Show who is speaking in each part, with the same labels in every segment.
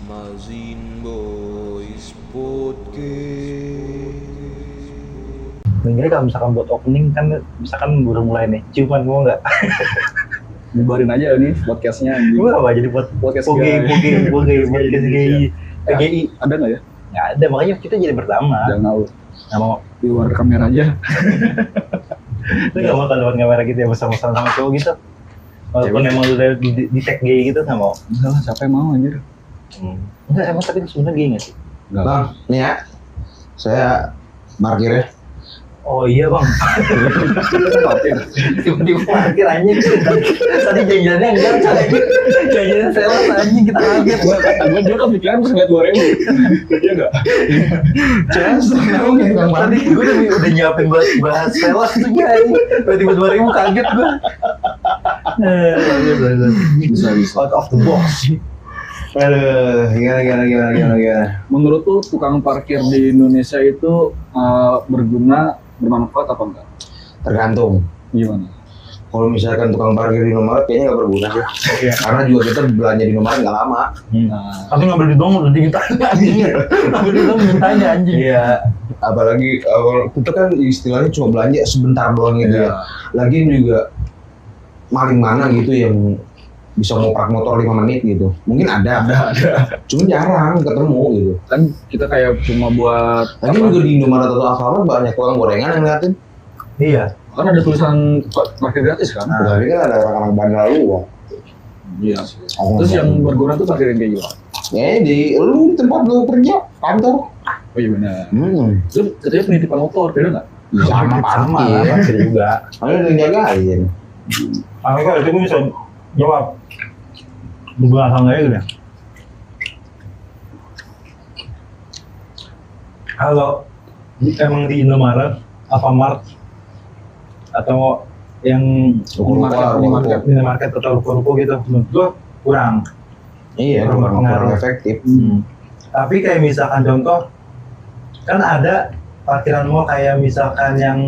Speaker 1: Mazin Boys Podcast.
Speaker 2: Mending kalau misalkan buat opening kan misalkan baru mulai nih, ciuman mau nggak?
Speaker 3: Bubarin aja nih podcastnya.
Speaker 2: Gue apa jadi buat
Speaker 3: Podcast
Speaker 2: podcast GI. PGI
Speaker 3: Ada nggak ya?
Speaker 2: nggak ada, makanya kita jadi pertama.
Speaker 3: Jangan tahu.
Speaker 2: Nggak mau,
Speaker 3: Di luar kamera aja.
Speaker 2: lu nggak mau kalau lewat kamera gitu ya bersama-sama sama cowok gitu. Walaupun
Speaker 3: Cewek.
Speaker 2: emang udah di tag gay gitu nggak mau.
Speaker 3: Enggak lah, siapa yang mau anjir?
Speaker 2: Enggak, emang tapi sebenarnya gay nggak sih?
Speaker 4: Bang, nih ya, saya parkir ya.
Speaker 2: Oh iya bang,
Speaker 3: Parkir.
Speaker 2: tiba-tiba parkir anjing. Tadi janjiannya enggak, janjiannya sales anjing, kita kaget.
Speaker 3: Gue juga kepikiran pas ngeliat 2.000. Iya nggak?
Speaker 4: Chance, emang yang bang
Speaker 2: Tadi gue udah nyiapin buat bahas sales tuh ya, tiba-tiba 2.000 kaget gue.
Speaker 3: Bisa.
Speaker 2: Out of the box.
Speaker 4: Aduh, gimana.
Speaker 3: Menurut lu tukang parkir di Indonesia itu bermanfaat apa enggak?
Speaker 4: Tergantung.
Speaker 3: Gimana?
Speaker 4: Kalau misalkan tukang parkir di Indomaret kayaknya nggak berguna sih.
Speaker 2: Iya.
Speaker 4: Karena juga kita belanja di Indomaret nggak lama.
Speaker 3: Nah,
Speaker 2: Tapi ngambil di dong udah ditanya anjing. Ngambil di dong ditanya anjing.
Speaker 4: Iya. Apalagi kita kan istilahnya cuma belanja sebentar doang gitu ya. Lagian juga maling mana gitu yang bisa ngopak motor 5 menit gitu. Mungkin ada. Cuma jarang ketemu gitu.
Speaker 3: kan kita kayak cuma buat
Speaker 4: Lagi juga di Indomaret atau Alfamart banyak tukang gorengan yang ngeliatin.
Speaker 2: Iya.
Speaker 3: kan ada tulisan parkir gratis kan?
Speaker 4: Tapi kan ada anak-anak bandel lu.
Speaker 3: Iya. Terus yang berguna tuh parkir yang kayak gimana?
Speaker 4: Ya di lu tempat lu kerja kantor.
Speaker 3: Oh iya benar.
Speaker 4: Hmm.
Speaker 3: Lu katanya penitipan motor, beda nggak?
Speaker 4: Sama
Speaker 2: Sama
Speaker 4: parkir.
Speaker 2: parkir juga.
Speaker 4: Ada yang jagain.
Speaker 2: Kalau itu gue bisa jawab. Gue asal nggak ya gitu ya. Kalau emang di Indomaret, Alfamart, atau yang minimarket atau ruko-ruko gitu, menurut gue kurang.
Speaker 4: Iya,
Speaker 2: Kurang
Speaker 4: kurang
Speaker 2: berpengaruh.
Speaker 4: efektif.
Speaker 2: Tapi kayak misalkan contoh, kan ada parkiran mall kayak misalkan yang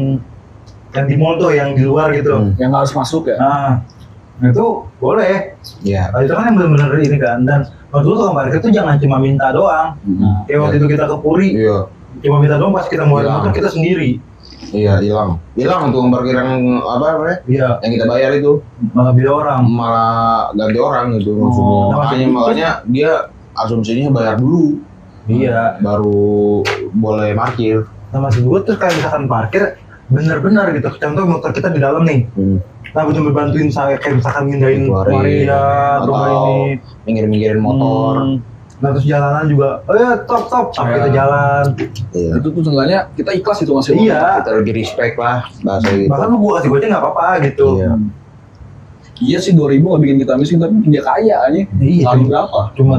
Speaker 2: di mall tuh, yang di luar gitu.
Speaker 3: Yang harus masuk ya?
Speaker 2: Nah itu boleh.
Speaker 4: Iya.
Speaker 2: Itu kan yang benar-benar ini kan. Dan waktu itu tukang parkir itu jangan cuma minta doang.
Speaker 3: Nah,
Speaker 2: Kayak waktu itu kita ke Puri,
Speaker 4: Iya.
Speaker 2: cuma minta doang, pas kita mau
Speaker 4: Iya.
Speaker 2: motor kita sendiri.
Speaker 4: Iya, hilang. Hilang tuh parkir yang apa namanya?
Speaker 2: Iya,
Speaker 4: Yang kita bayar itu
Speaker 2: malah beda orang.
Speaker 4: malah ganti orang gitu maksudnya.
Speaker 2: Nah,
Speaker 4: Makanya dia asumsinya bayar dulu
Speaker 2: Iya.
Speaker 4: baru boleh parkir.
Speaker 2: Nah maksud gue tuh kayak misalkan parkir benar-benar gitu. Contoh motor kita di dalam nih. Nah bener-bener bantuin saya kayak misalkan mindahin
Speaker 4: Keluarin.
Speaker 2: ya, rumah
Speaker 4: Atau
Speaker 2: ini.
Speaker 4: minggir-minggirin motor.
Speaker 2: Nah terus jalanan juga, oh ya top, sampai kita jalan.
Speaker 4: Iya.
Speaker 3: itu tuh seenggaknya kita ikhlas itu masih.
Speaker 2: Iya.
Speaker 4: Kita lebih respect lah bahasa gitu.
Speaker 2: Bahkan lu gua kasih goceng nggak apa-apa gitu.
Speaker 4: Iya.
Speaker 3: Iya sih 2.000 nggak bikin kita miskin tapi bikin dia kaya aja.
Speaker 2: Iya.
Speaker 3: Lalu berapa?
Speaker 2: Cuma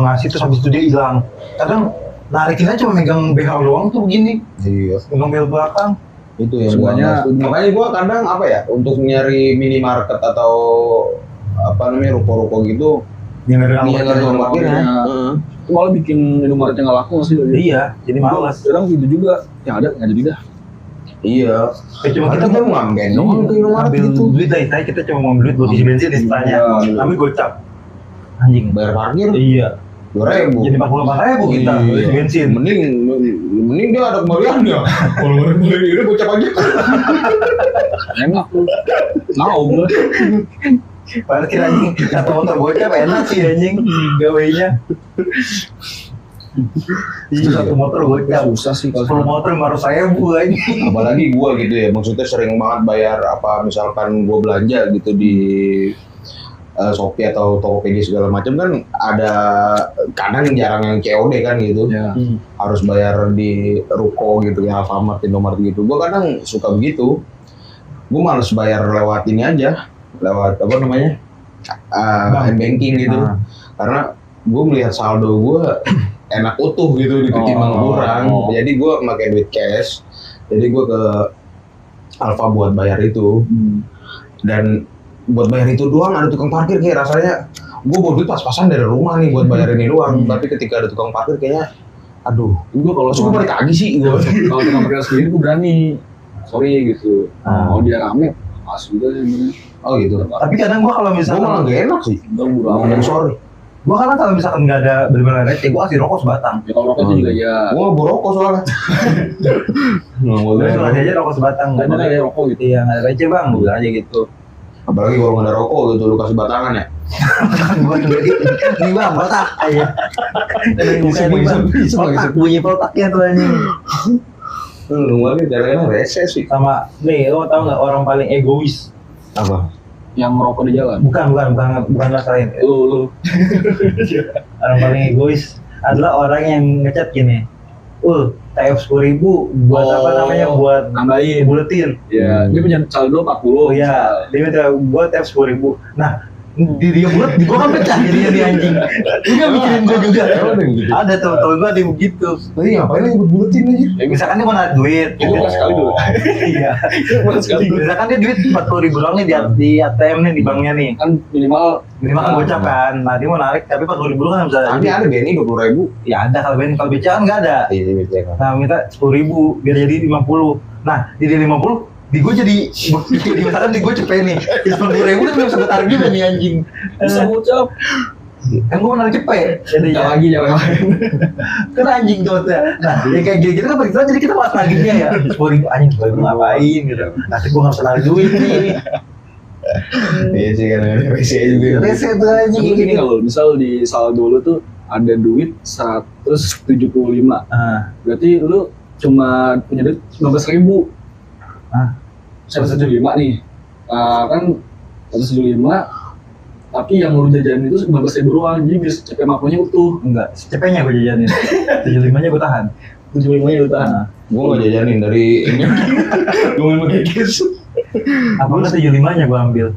Speaker 2: ngasih terus habis itu dia hilang. Kadang narikinnya cuma megang behel doang tuh begini,
Speaker 4: Iya.
Speaker 2: megang behel belakang.
Speaker 4: Itu yang
Speaker 3: Semuanya-
Speaker 4: makanya gua kadang apa ya untuk nyari minimarket atau apa namanya ruko-ruko gitu
Speaker 2: Yang ada
Speaker 4: iya dari tukang parkirnya. Heeh.
Speaker 3: Itu malah bikin Indomaretnya nggak laku nggak sih?
Speaker 2: Iya, jadi malas.
Speaker 3: Kadang gitu juga. Yang ada nggak jadi dah.
Speaker 4: Iya.
Speaker 2: Cuma
Speaker 4: Kita
Speaker 2: kita
Speaker 4: baru ngambil doang ke Indomaret
Speaker 2: ambil
Speaker 4: gitu.
Speaker 2: duit dari saya, kita cuma mau duit buat isi bensin istilahnya.
Speaker 3: Iya.
Speaker 2: Tapi gocap. Anjing.
Speaker 4: Bayar parkir
Speaker 2: Iya.
Speaker 4: 2.000.
Speaker 2: Jadi 48.000 kita
Speaker 4: Iya.
Speaker 2: isi bensin.
Speaker 4: Mending dia ada kembaliannya. Kalau kembali ini bocap aja.
Speaker 3: Enak tuh. Naung lah.
Speaker 2: Parkir anjing, kata motor gocap enak sih anjing gawainya. Itu satu motor gocap.
Speaker 3: Susah sih kalau
Speaker 2: 10 motor 500.000 anjing.
Speaker 4: Apalagi gua gitu ya, maksudnya sering banget bayar apa misalkan gua belanja gitu di Shopee atau Tokopedia segala macam kan ada kadang jarang yang COD kan gitu.
Speaker 3: Ya.
Speaker 4: Harus bayar di ruko gitu ya, Alfamart, Indomaret gitu. Gua kadang suka begitu. Gua males bayar lewat ini aja, lewat apa namanya? M-banking gitu.
Speaker 2: Nah.
Speaker 4: Karena gue melihat saldo gue enak utuh gitu ketimbang kurang. Jadi gue pakai duit cash. Jadi gue ke Alfa buat bayar itu. Dan buat bayar itu doang ada tukang parkir kayak rasanya gue bawa duit pas-pasan dari rumah nih buat bayar ini doang. Tapi ketika ada tukang parkir kayaknya aduh,
Speaker 3: Gue kalau
Speaker 4: gue balik lagi sih gue.
Speaker 3: kalau tukang parkir sendiri gue berani. Sorry gitu. Kalau dia rame, pas juga sih sebenarnya.
Speaker 4: Oh gitu.
Speaker 2: Tapi kadang gua kalau
Speaker 4: Gue
Speaker 2: misalkan
Speaker 4: malah gak enak sih.
Speaker 3: Enggak buru
Speaker 4: I'm
Speaker 3: amat.
Speaker 4: sorry.
Speaker 2: gua kadang kalau misalkan nggak ada benar-benar receh, gua kasih rokok sebatang.
Speaker 3: Ya kalau rokok itu juga ya.
Speaker 4: Gue gak borokok soalnya. Nggak
Speaker 2: Gua
Speaker 4: boleh.
Speaker 2: kasih aja rokok sebatang.
Speaker 3: Nggak ada kayak rokok gitu.
Speaker 2: Iya, nggak ada receh bang, gua bilang aja gitu.
Speaker 4: Apalagi kalau nggak ada rokok gitu, lu kasih batangan ya.
Speaker 2: Gua sendiri, ini bang, botak aja.
Speaker 4: Iseng, iseng,
Speaker 2: Botak, bunyi botaknya tuh anjing.
Speaker 4: Lu lagi gara-gara rese sih.
Speaker 2: Sama, nih, lo tau nggak orang paling egois?
Speaker 4: Apa?
Speaker 3: Yang ngerokok di jalan.
Speaker 2: Bukan ngerasain.
Speaker 3: Lu.
Speaker 2: Orang paling egois adalah orang yang ngechat gini. TF 10.000 buat apa namanya, buat
Speaker 3: Nambahin.
Speaker 2: buletin.
Speaker 3: Ya, dia punya saldo 40.
Speaker 2: Oh iya, dia minta buat TF 10.000. Nah, dia buat, gua kan pecah jadinya di anjing. Dia nggak mikirin gua juga.
Speaker 4: Emang ada yang gitu?
Speaker 2: Ada tuh, temen gua ada yang begitu.
Speaker 4: Tadi ngapain lagi buat-buatin aja?
Speaker 3: Ya,
Speaker 2: Misalkan dia mau narik duit.
Speaker 3: Itu pas sekali dulu.
Speaker 2: Iya.
Speaker 3: Pas sekali dulu.
Speaker 2: Misalkan dia duit 40.000 doang nih di ATM nih, di banknya nih.
Speaker 3: Kan minimal
Speaker 2: Minimal kan gocap kan. Nah, dia mau narik tapi 40.000 kan bisa.
Speaker 4: Nanti ada BNI 20.000.
Speaker 2: Ya ada kalau BCA kan nggak ada.
Speaker 4: Iya, iya kan.
Speaker 2: Nah, minta 10.000 biar jadi 50. Nah, di 50 di gue jadi misalkan di gue cepet nih, di 10.000 kan belum sempat tarik juga nih anjing.
Speaker 3: bisa ngucap.
Speaker 2: Kan gue mau narik cepet, jadi
Speaker 3: Jangan lagi jangan lagi.
Speaker 2: kan anjing tuh. Nah, ya kayak gitu kan begitu jadi kita malas nagihnya ya. 10.000 anjing, 10.000 ngapain gitu. Nanti gue nggak bisa narik duit nih.
Speaker 4: Iya sih kan, rese juga.
Speaker 2: Rese tuh anjing
Speaker 3: Jadi gini
Speaker 2: gini.
Speaker 3: kalau misal di saldo lu tuh ada duit 175.
Speaker 2: Ah,
Speaker 3: Berarti lu cuma punya duit 19.000.
Speaker 2: Hah?
Speaker 3: 175 nih. Kan 175 tapi yang lu jajanin itu 19.000 doang. Jadi bisa CP 50-nya utuh.
Speaker 2: enggak, cepetnya gue jajanin. 75-nya gue tahan.
Speaker 3: 75-nya lu tahan.
Speaker 2: Nah,
Speaker 4: Gue nggak jajanin dari ini. Gue mau kikis.
Speaker 2: apa enggak 75-nya gue ambil?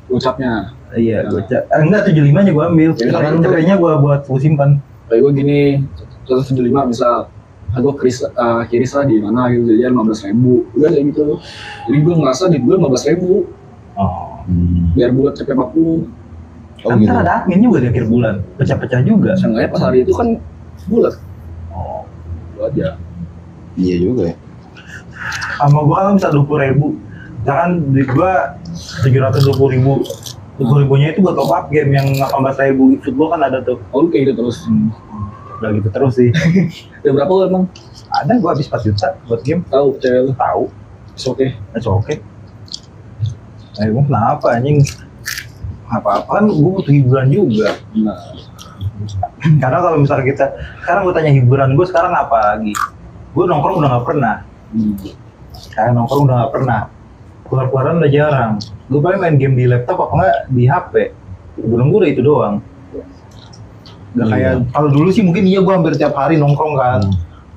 Speaker 3: Ucapnya.
Speaker 2: Iya, enggak 75-nya gue ambil.
Speaker 3: Ya,
Speaker 2: Karena
Speaker 3: kan,
Speaker 2: cepetnya gue buat gue simpan.
Speaker 3: Kayak gue gini, 175 misal gue kiris lah di mana gitu, jadi 15.000 udah kayak gitu. Jadi gue ngerasa di gue 15.000
Speaker 2: Oh.
Speaker 3: biar buat CP 40.
Speaker 4: Oh
Speaker 2: Kan
Speaker 4: gitu.
Speaker 2: ntar ada admin juga di akhir bulan, pecah-pecah juga.
Speaker 3: Seenggaknya pas hari itu kan bulat.
Speaker 2: Oh.
Speaker 3: Itu aja.
Speaker 4: Iya juga ya.
Speaker 2: Sama gua kan bisa 20.000. Jangan duit gua 720.000. 20.000-nya itu buat top up game yang 18.000 football kan ada tuh.
Speaker 3: Oh lu kayak gitu terus.
Speaker 2: Udah gitu terus sih.
Speaker 3: Ya berapa lu emang?
Speaker 2: Ada gua habis 4 juta buat game.
Speaker 3: Tahu cewek lu?
Speaker 2: Tahu.
Speaker 3: It's okay.
Speaker 2: That's okay. Gua kenapa anjing? Apa-apa kan gua butuh hiburan juga.
Speaker 3: Nah,
Speaker 2: Karena kalau misalnya kita sekarang gua tanya hiburan gua sekarang apa lagi? Gua nongkrong udah nggak pernah. Kayak nongkrong udah nggak pernah. Keluar-keluaran udah jarang. Gue paling main game di laptop apa enggak di HP. Belum gue udah itu doang. Gak
Speaker 4: Iya.
Speaker 2: kayak kalau dulu sih mungkin iya gue hampir tiap hari nongkrong kan.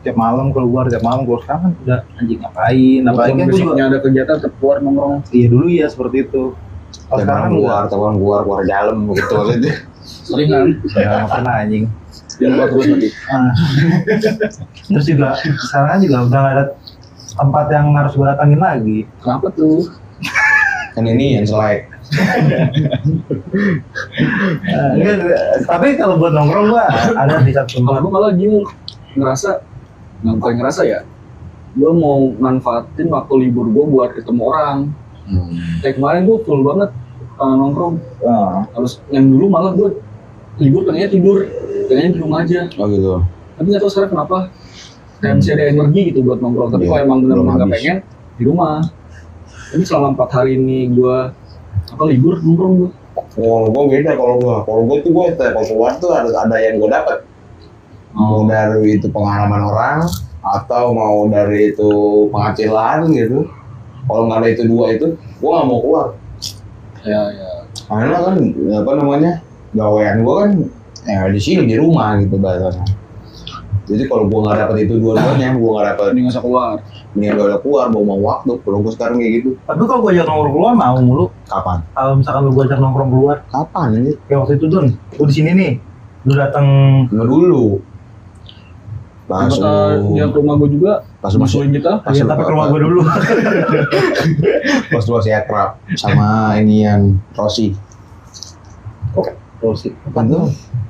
Speaker 2: Tiap malam keluar, sekarang kan udah anjing ngapain. Apalagi kan gue juga.
Speaker 3: besoknya ada kegiatan tetap keluar nongkrong.
Speaker 2: Iya dulu ya seperti itu. Kalau sekarang kan
Speaker 4: keluar dalam gitu maksudnya.
Speaker 3: Sering kan?
Speaker 2: nggak pernah anjing.
Speaker 3: Dia lupa terus lagi.
Speaker 2: Ah. Terus juga sekarang kan juga udah nggak ada tempat yang harus gue datangin lagi.
Speaker 3: Kenapa tuh?
Speaker 4: Kan ini yang selek.
Speaker 2: Enggak, tapi kalau buat nongkrong gua ada di satu
Speaker 3: Kalau
Speaker 2: tempat.
Speaker 3: gue malah gini ngerasa, bukan ngerasa ya, gue mau manfaatin waktu libur gue buat ketemu orang. Kayak kemarin gue full banget nongkrong.
Speaker 2: Ah.
Speaker 3: Harus yang dulu malah gue libur pengennya tidur, pengennya di rumah aja.
Speaker 4: Oh gitu.
Speaker 3: Tapi nggak tahu sekarang kenapa. Kayak masih ada energi gitu buat nongkrong. Tapi
Speaker 4: Iya,
Speaker 3: kalau emang benar-benar
Speaker 4: belum
Speaker 3: nggak
Speaker 4: habis.
Speaker 3: pengen di rumah. Tapi selama 4 hari ini gue libur nongkrong gue.
Speaker 4: Kalau gue beda kalau gue tuh kalau keluar tuh ada yang gue dapat. Mau dari itu pengalaman orang atau mau dari itu penghasilan gitu. Kalau nggak ada itu dua itu, gue nggak mau keluar.
Speaker 3: Ya.
Speaker 4: Karena kan apa namanya gawean gue kan ya di sini di rumah gitu bahasanya. Jadi kalau gue nggak dapet itu dua-duanya, gue nggak dapet
Speaker 3: Ini nggak usah keluar.
Speaker 4: mendingan gue udah keluar mau waktu. Kalau gue sekarang kayak gitu,
Speaker 2: Tapi kalau gua ajak nongkrong keluar mau mulu.
Speaker 4: kapan?
Speaker 2: Kalau misalkan lu gua ajak nongkrong keluar,
Speaker 4: Kapan ini?
Speaker 2: kayak waktu itu Dun, lu di sini nih, lu datang.
Speaker 4: Nggak dulu. Pas
Speaker 3: Kata dia ke rumah gue juga,
Speaker 4: pas masih
Speaker 3: musuhin kita.
Speaker 2: Ya, tapi ke rumah gua dulu.
Speaker 4: pas masih akrab sama inian Rossi.
Speaker 2: Terus sih.
Speaker 4: Itu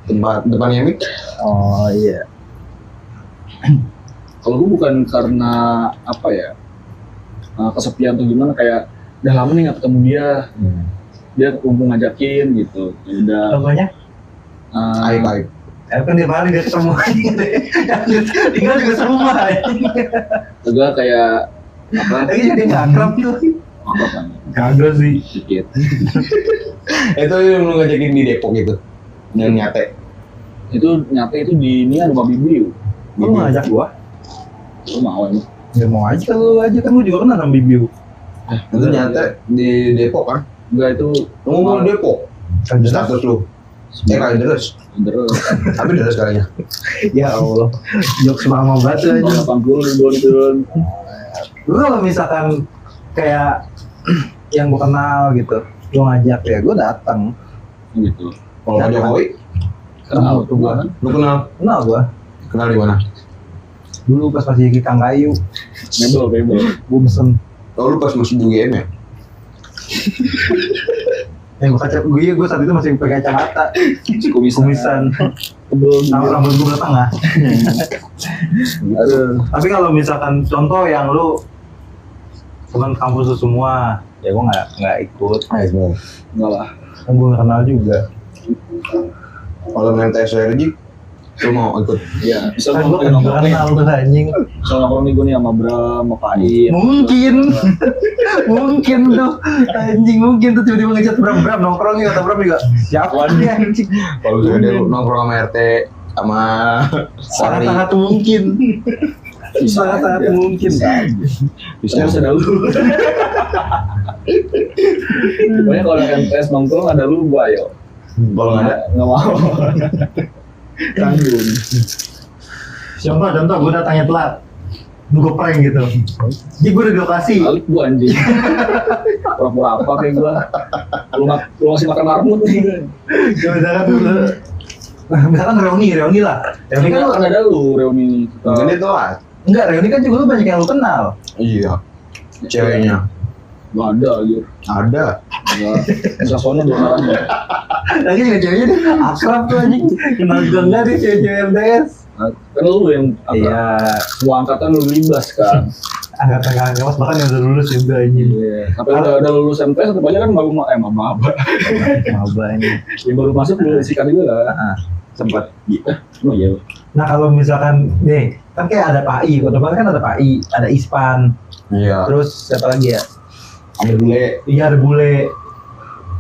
Speaker 4: tempat depannya Mik.
Speaker 2: Oh iya.
Speaker 3: Kalau gue bukan karena apa ya, kesepian atau gimana, kayak udah lama nih nggak ketemu dia. dia kumpul ngajakin gitu. Ya udah.
Speaker 2: Contohnya?
Speaker 4: Aib.
Speaker 2: Kan dia balik dia semua tinggal juga semua
Speaker 3: Juga kayak apa?
Speaker 2: lagi jadi nggak akrab tuh
Speaker 3: Apa kan?
Speaker 2: kagak sih
Speaker 3: Sedikit.
Speaker 4: Itu yang lu ngajakin di Depok itu. Yang nyate.
Speaker 3: Itu nyata itu di ini rumah Bibiu.
Speaker 2: lu ngajak gua
Speaker 3: Lu mau emang?
Speaker 2: ya mau aja kalau aja kan lu juga kenal sama Bibiu
Speaker 4: Itu nyate di Depok kan?
Speaker 3: Enggak itu
Speaker 4: Lu ngomong Depok. Status lu. Kali terus.
Speaker 3: terus
Speaker 4: Tapi terus kalinya.
Speaker 2: ya Allah jokes lama banget aja
Speaker 3: 80 ribuan.
Speaker 2: lu kalau misalkan kayak yang gua kenal gitu lu ngajak ya gua datang
Speaker 3: Gitu.
Speaker 4: Kalau Pak Jokowi,
Speaker 3: Kenal tuh gua kan.
Speaker 4: lu
Speaker 2: kenal gua
Speaker 4: kenal di mana?
Speaker 2: dulu pas masih di Kangkayu
Speaker 3: Mebel.
Speaker 2: gua mesen
Speaker 4: Oh, lu pas masih di UGM ya?
Speaker 2: yang gue saat itu masih pakai kacamata kumisan
Speaker 3: Tebel
Speaker 2: rambut gue belah tengah. Tapi kalau misalkan contoh yang lu teman kampus lu semua ya gue nggak ikut
Speaker 3: enggak lah.
Speaker 2: kan gue nggak kenal juga
Speaker 4: Kalau main TSRJ, lu mau ikut?
Speaker 3: Iya, bisa
Speaker 2: kan gue
Speaker 3: gue
Speaker 2: nggak
Speaker 3: nongkrong nih.
Speaker 2: kenal tuh anjing
Speaker 3: Bisa nongkrong nih gue nih sama Bram, sama Kain.
Speaker 2: mungkin tuh anjing mungkin tuh tiba-tiba ngechat Bram nongkrong nih kata Bram juga siapa nih anjing
Speaker 4: Kalau misalnya lu nongkrong sama RT sama Sari,
Speaker 2: sangat mungkin sangat mungkin
Speaker 4: bisa.
Speaker 3: Terus ada lu. Pokoknya kalau ada MTS nongkrong ada lu, gue ayo.
Speaker 4: Kalau nggak ada,
Speaker 3: Nggak mau. Tanggung.
Speaker 2: contoh gue datangnya telat gue prank gitu jadi gue udah di lokasi
Speaker 3: Balik gue anjing. Pura-pura apa kayak gue. Lu masih makan marmut nih.
Speaker 2: misalkan reuni lah reuni kan
Speaker 3: Kan ada lu reuni.
Speaker 4: mungkin dia telat.
Speaker 2: enggak reuni kan juga lu banyak yang lu kenal
Speaker 4: Iya, ceweknya
Speaker 3: Nggak ada aja.
Speaker 4: ada.
Speaker 3: Nggak. Bisa sono dua orangnya.
Speaker 2: lagi juga ceweknya dia akrab tuh anjing kenal juga enggak dia cewek-cewek MTS
Speaker 3: Kan lu yang apa?
Speaker 2: iya
Speaker 3: Semua angkatan lu libas kan.
Speaker 2: angkat mas bahkan yang udah lulus juga anjing
Speaker 3: Iya. Tapi udah lulus MTS tetap aja kan maba.
Speaker 2: maba ini
Speaker 3: Yang baru masuk lu sikat juga kan.
Speaker 2: sempat
Speaker 3: Oh iya.
Speaker 2: nah kalau misalkan nih kan kayak ada PAI kota Bang kan ada PAI ada ISPAN
Speaker 4: Iya.
Speaker 2: terus siapa lagi ya
Speaker 4: Ada bule.
Speaker 2: iya ada bule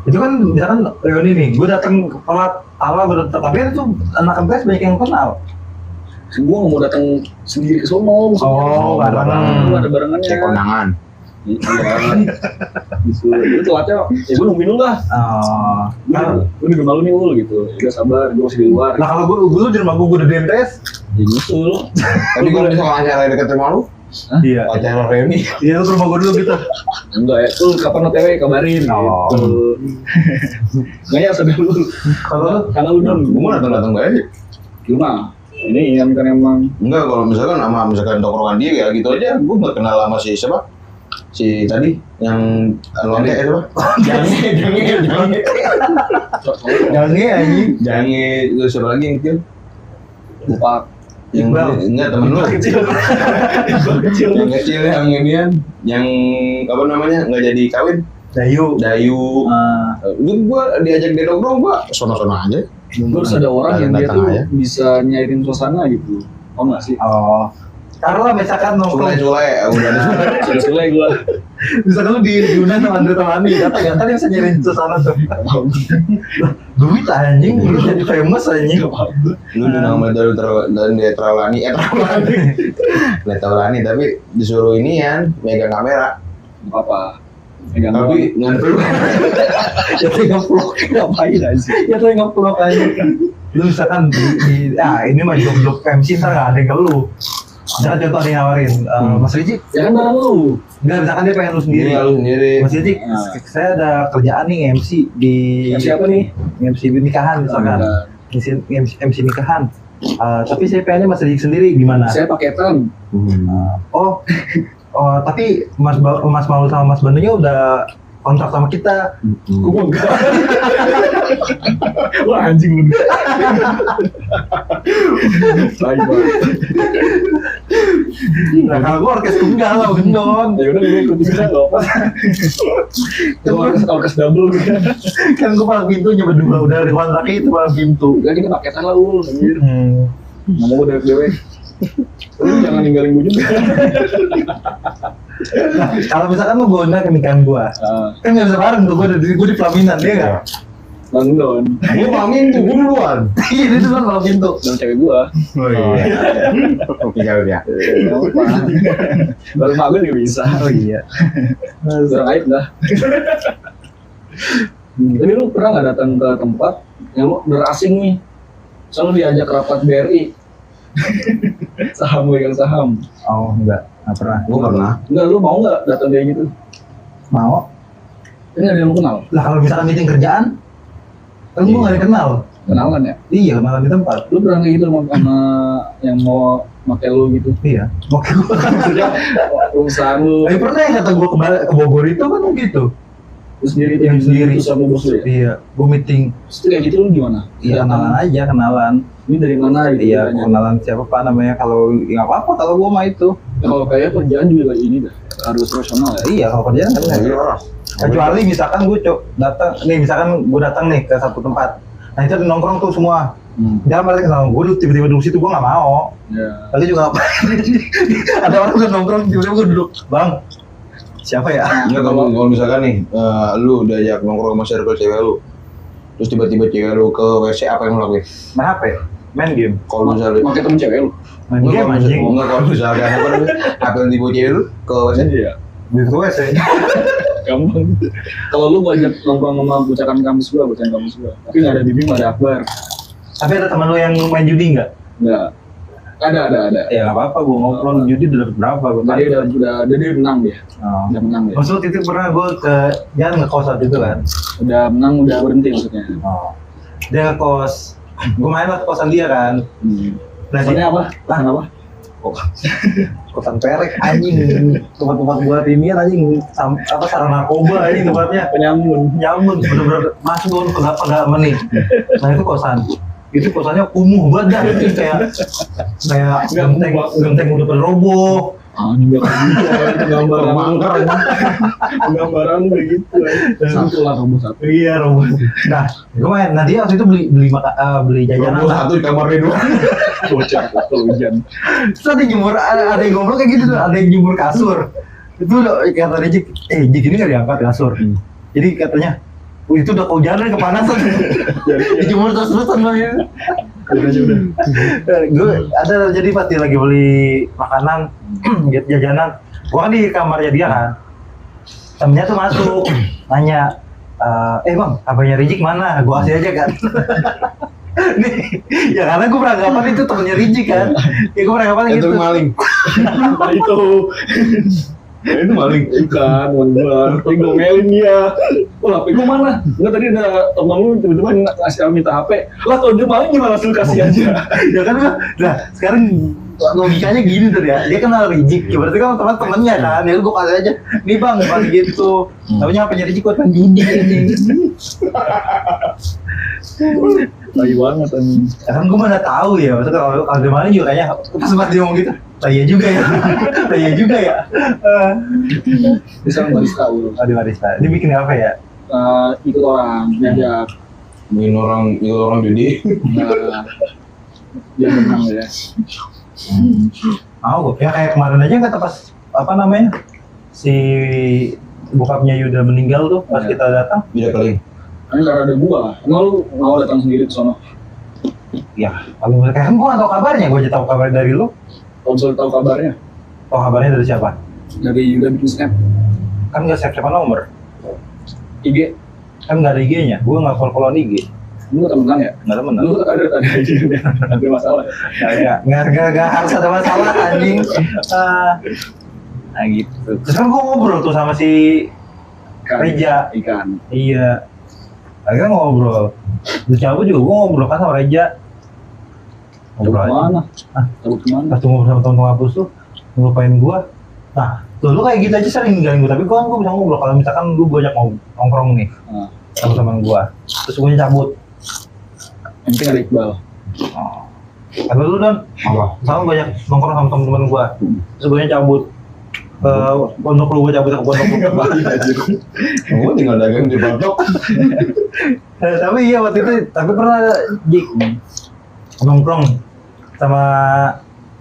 Speaker 2: itu kan misalkan reuni nih gue datang telat awal gue datang tapi itu anak MTS banyak yang kenal
Speaker 3: Gua nggak mau datang sendiri ke sono.
Speaker 2: oh bareng
Speaker 3: Ada barengannya.
Speaker 4: Cek kondangan.
Speaker 3: Iya. Gitu. Itu telatnya, ya gue nungguin lu lah.
Speaker 2: oh
Speaker 3: Gue di rumah lu nih Ul gitu. Udah sabar, gue masih di luar.
Speaker 2: nah kalau gue di rumah gue udah di MTS
Speaker 3: Ya nyusul.
Speaker 4: Tapi kalau misalnya acara deket rumah lu,
Speaker 2: iya
Speaker 4: acara reuni,
Speaker 2: iya lu ke rumah gue dulu gitu
Speaker 3: Enggak ya, Ul kapan OTW kabarin
Speaker 2: Oh.
Speaker 3: gitu. Nggak ya, sedang lu.
Speaker 2: kalau
Speaker 3: Karena lu dong.
Speaker 4: gue mau datang aja.
Speaker 3: Gimana? Ini yang kan emang.
Speaker 4: Enggak, kalau misalkan sama misalkan tongkrongan dia ya gitu aja, gue nggak kenal sama si siapa? Si tadi yang lonte siapa?
Speaker 2: jangan anjing
Speaker 4: Jange, itu siapa lagi yang kecil?
Speaker 3: Lupa.
Speaker 4: Yang
Speaker 2: Iqbal.
Speaker 4: enggak temen lu.
Speaker 3: Kecil. Kecil.
Speaker 4: Yang kecil yang inian, yang apa namanya nggak jadi kawin.
Speaker 2: Dayu
Speaker 4: Dayu. Itu gua diajak dia nongkrong, gua sono-sono aja.
Speaker 3: Terus ada orang yang dia
Speaker 4: Datang
Speaker 3: tuh
Speaker 4: aja.
Speaker 3: bisa nyairin suasana gitu. Oh nggak sih?
Speaker 2: oh taruhlah misalkan nongkrong
Speaker 4: Sule-sule, udah ada sule.
Speaker 3: Sudah gue.
Speaker 2: misalkan lu diundang sama Andre Taulani datang ya kan dia bisa nyariin suasana tuh duit anjing lu jadi famous anjing
Speaker 4: Lu udah nama dan dia Traulani, Traulani, tapi disuruh ini ya, megang kamera.
Speaker 3: Apa? Megang
Speaker 4: Tapi nggak perlu.
Speaker 2: ya tuh nge-vlog
Speaker 3: ngapain aja?
Speaker 2: ya tuh nge-vlog aja lu misalkan ini mah job MC ntar nggak ada yang ke lu misalkan contoh ada yang nawarin Mas Rijik
Speaker 3: Ya kan barang lu.
Speaker 2: enggak misalkan dia pengen lu sendiri
Speaker 4: Lu sendiri.
Speaker 2: Mas Rijik saya ada kerjaan nih MC di
Speaker 3: Siapa nih?
Speaker 2: MC nikahan misalkan MC nikahan tapi saya pengennya Mas Rijik sendiri gimana
Speaker 3: Saya paketan.
Speaker 2: oh tapi Mas Maulu sama Mas Bandunya udah kontrak sama kita.
Speaker 3: Gue enggak. Wah anjing lu. Baik banget.
Speaker 2: Nah kalau gue orkes tunggal lah, gendon.
Speaker 3: Ya udah gue ikut juga nggak apa. Itu orkes double gitu.
Speaker 2: Kan gue paling pintunya berdua, udah di kontrak itu paling pintu.
Speaker 3: Udah kita paketan lah anjir. Nggak mau udah dewe. Lu jangan ninggalin gue juga.
Speaker 2: Nah, kalau misalkan lu gonda ke nikahan gue, kan nggak bisa bareng tuh, gue di pelaminan, dia nggak?
Speaker 3: London.
Speaker 4: Gue pamin tuh, gue duluan.
Speaker 2: Iya, itu kan malam pintu.
Speaker 3: Dan cewek gua.
Speaker 4: Oh iya. Tinggal dia.
Speaker 3: Baru mak gue juga bisa.
Speaker 2: Oh iya.
Speaker 3: Kurang aib dah. Tapi lu pernah nggak datang ke tempat yang lu berasing nih? Misalnya lu diajak rapat BRI. Saham pegang saham.
Speaker 2: Oh enggak pernah.
Speaker 4: Gue pernah.
Speaker 3: Enggak, lu mau nggak datang kayak gitu?
Speaker 2: Mau?
Speaker 3: Ini ada yang lu kenal?
Speaker 2: Lah kalau misalkan meeting kerjaan, kan gue nggak dikenal.
Speaker 3: Kenalan ya?
Speaker 2: Iya, kenalan di tempat.
Speaker 3: Lu pernah kayak gitu sama yang mau make lu gitu?
Speaker 2: Iya. Oke gue.
Speaker 3: Maksudnya perusahaan lu
Speaker 2: Pernah yang kata gue ke Bogor itu kan gitu.
Speaker 3: lu sendiri tuh
Speaker 2: Yang sendiri.
Speaker 3: itu sama bos lu ya?
Speaker 2: Iya, gue meeting.
Speaker 3: Terus kayak gitu lu gimana?
Speaker 2: Iya kenalan aja, kenalan.
Speaker 3: Ini dari mana gitu?
Speaker 2: Iya,
Speaker 3: ceritanya?
Speaker 2: kenalan siapa pak namanya? Kalau nggak apa-apa kalau gue mah itu.
Speaker 3: Ya, kalau kayak kerjaan juga kayak ini dah harus profesional ya.
Speaker 2: Iya, kalau kerjaan kan nggak.
Speaker 4: Iya.
Speaker 2: Kecuali misalkan gue datang, nih misalkan gue datang nih ke satu tempat. Nah itu ada nongkrong tuh semua. Jangan mereka sama gue duduk tiba-tiba duduk situ, gue nggak mau.
Speaker 3: Ya.
Speaker 2: Lagi juga apa? Ada orang udah nongkrong tiba-tiba gue duduk, bang. Siapa ya?
Speaker 4: Enggak, kalau misalkan nih, lu udah ajak nongkrong sama circle cewek lu, terus tiba-tiba cewek lu ke WC, apa yang lu lakuin?
Speaker 2: Main HP, main game,
Speaker 4: Kalau misalnya
Speaker 3: Pakai temen cewek lu.
Speaker 2: main game anjing.
Speaker 4: Enggak, kalau misalkan apa namanya, apa yang tiba cewek lu ke WC?
Speaker 3: Iya.
Speaker 2: Di WC.
Speaker 3: Gampang. Kalau lu banyak nongkrong sama bocakan kampus gua, tapi nggak ada bimbing, nggak ada akbar.
Speaker 2: Tapi ada teman lo yang main judi nggak?
Speaker 3: Nggak. Ada.
Speaker 2: Ya nggak apa-apa, gue ngobrol judi udah dapet berapa? Gue
Speaker 3: Tadi udah dia menang dia.
Speaker 2: Oh.
Speaker 3: Udah menang dia.
Speaker 2: Maksud itu pernah gue ke jangan ngekos saat itu kan?
Speaker 3: Udah menang, udah berhenti maksudnya.
Speaker 2: Oh. Dia ngekos, gue main lah ke kosan dia kan. Nah,
Speaker 3: Kosannya apa? Kosan apa?
Speaker 2: Kosan perek anjing, tempat-tempat buat inian anjing, apa sarang narkoba anjing tempatnya.
Speaker 3: Penyamun.
Speaker 2: Nyamun, bener-bener masuk ke pegawai menit. Nah itu kosan. Itu kosannya kumuh banget dah, itu kayak genteng udah pada roboh.
Speaker 3: Ini nggak kayak gitu, gambaran kayak gitu. Satu lah kamu satu.
Speaker 2: Iya roboh. Nah, gue main. Nah dia waktu itu beli jajanan.
Speaker 4: Rombong satu di kamarnya doang.
Speaker 3: Bocah hujan.
Speaker 2: Terus ada ada yang ngobrol kayak gitu tuh, ada yang jemur kasur. Itu udah kata Jik, Jik ini nggak diangkat kasur. Jadi katanya, itu udah kehujanan, kepanasan. Dijemur terus-terusan ya. Gue ada jadi pas dia lagi beli makanan, jajanan. Gue kan di kamarnya dia kan. Temennya tuh masuk, nanya, bang, kabarnya Rijik mana? Gue kasih aja kan. Nih, ya karena gue beranggapan itu temennya Rijik kan. Ya gue beranggapan gitu.
Speaker 4: Itu maling.
Speaker 3: Nah itu.
Speaker 4: Itu maling.
Speaker 3: Ikan, teman tapi ngomelin dia. Oh, HP gue mana? Enggak, tadi ada temen lu tiba-tiba ngasih minta HP. Lah kalau dia maling gimana, langsung kasih aja.
Speaker 2: Ya kan, nah sekarang logikanya gini tuh ya, dia kenal Rijik, ya berarti kan teman-temannya kan, ya gue kasih aja, nih bang, pas gitu, namanya apa Rijik buat main judi ini.
Speaker 3: Lagi banget anjing.
Speaker 2: Ya kan gue mana tahu ya, maksudnya kalau ada mana juga kayaknya pas sempat dia ngomong gitu, iya juga ya, iya juga ya.
Speaker 3: Bisa barista lu.
Speaker 2: Aduh barista, ini bikin apa ya?
Speaker 3: Ikut orang, diajak.
Speaker 4: Bikin orang judi.
Speaker 3: Dia menang ya.
Speaker 2: Mau ya kayak kemarin aja kata pas apa namanya si bokapnya Yuda meninggal tuh pas kita datang.
Speaker 4: Bisa keling.
Speaker 3: Kan karena ada gua. Emang lu mau datang sendiri ke sono?
Speaker 2: Ya kalau mereka kan gue nggak tahu kabarnya, gue aja tahu kabar dari lu.
Speaker 3: Kalau misalnya tahu kabarnya,
Speaker 2: Tahu kabarnya dari siapa?
Speaker 3: dari Yuda bikin snap,
Speaker 2: Kan nggak siapa nomor,
Speaker 3: IG.
Speaker 2: kan nggak ada IG-nya, gue nggak follow IG.
Speaker 3: Lu temenan ya?
Speaker 2: Nggak temen.
Speaker 3: Lu ada ada masalah.
Speaker 2: Nggak harus ada masalah anjing. Nah gitu. Terus kan gue ngobrol tuh sama si Reja.
Speaker 3: Ikan.
Speaker 2: Iya. Akhirnya ngobrol. Terus cabut juga gue ngobrol kan sama Reja.
Speaker 3: Cabut kemana? Cabut kemana?
Speaker 2: Pas ngobrol sama temen kampus tuh ngelupain gue. Nah, tuh lu kayak gitu aja sering ninggalin gue, tapi gue bisa ngobrol kalau misalkan lu banyak nongkrong nih sama teman gue. Terus gue cabut.
Speaker 3: Yang penting ada Iqbal.
Speaker 2: Oh. Kata lu Dan,
Speaker 4: Apa?
Speaker 2: sama banyak nongkrong sama temen-temen gua. Terus gua cabut ke pondok lu, gua cabut ke pondok lu.
Speaker 4: Gue tinggal dagang di pondok.
Speaker 2: Tapi iya waktu itu, tapi pernah Jik nongkrong sama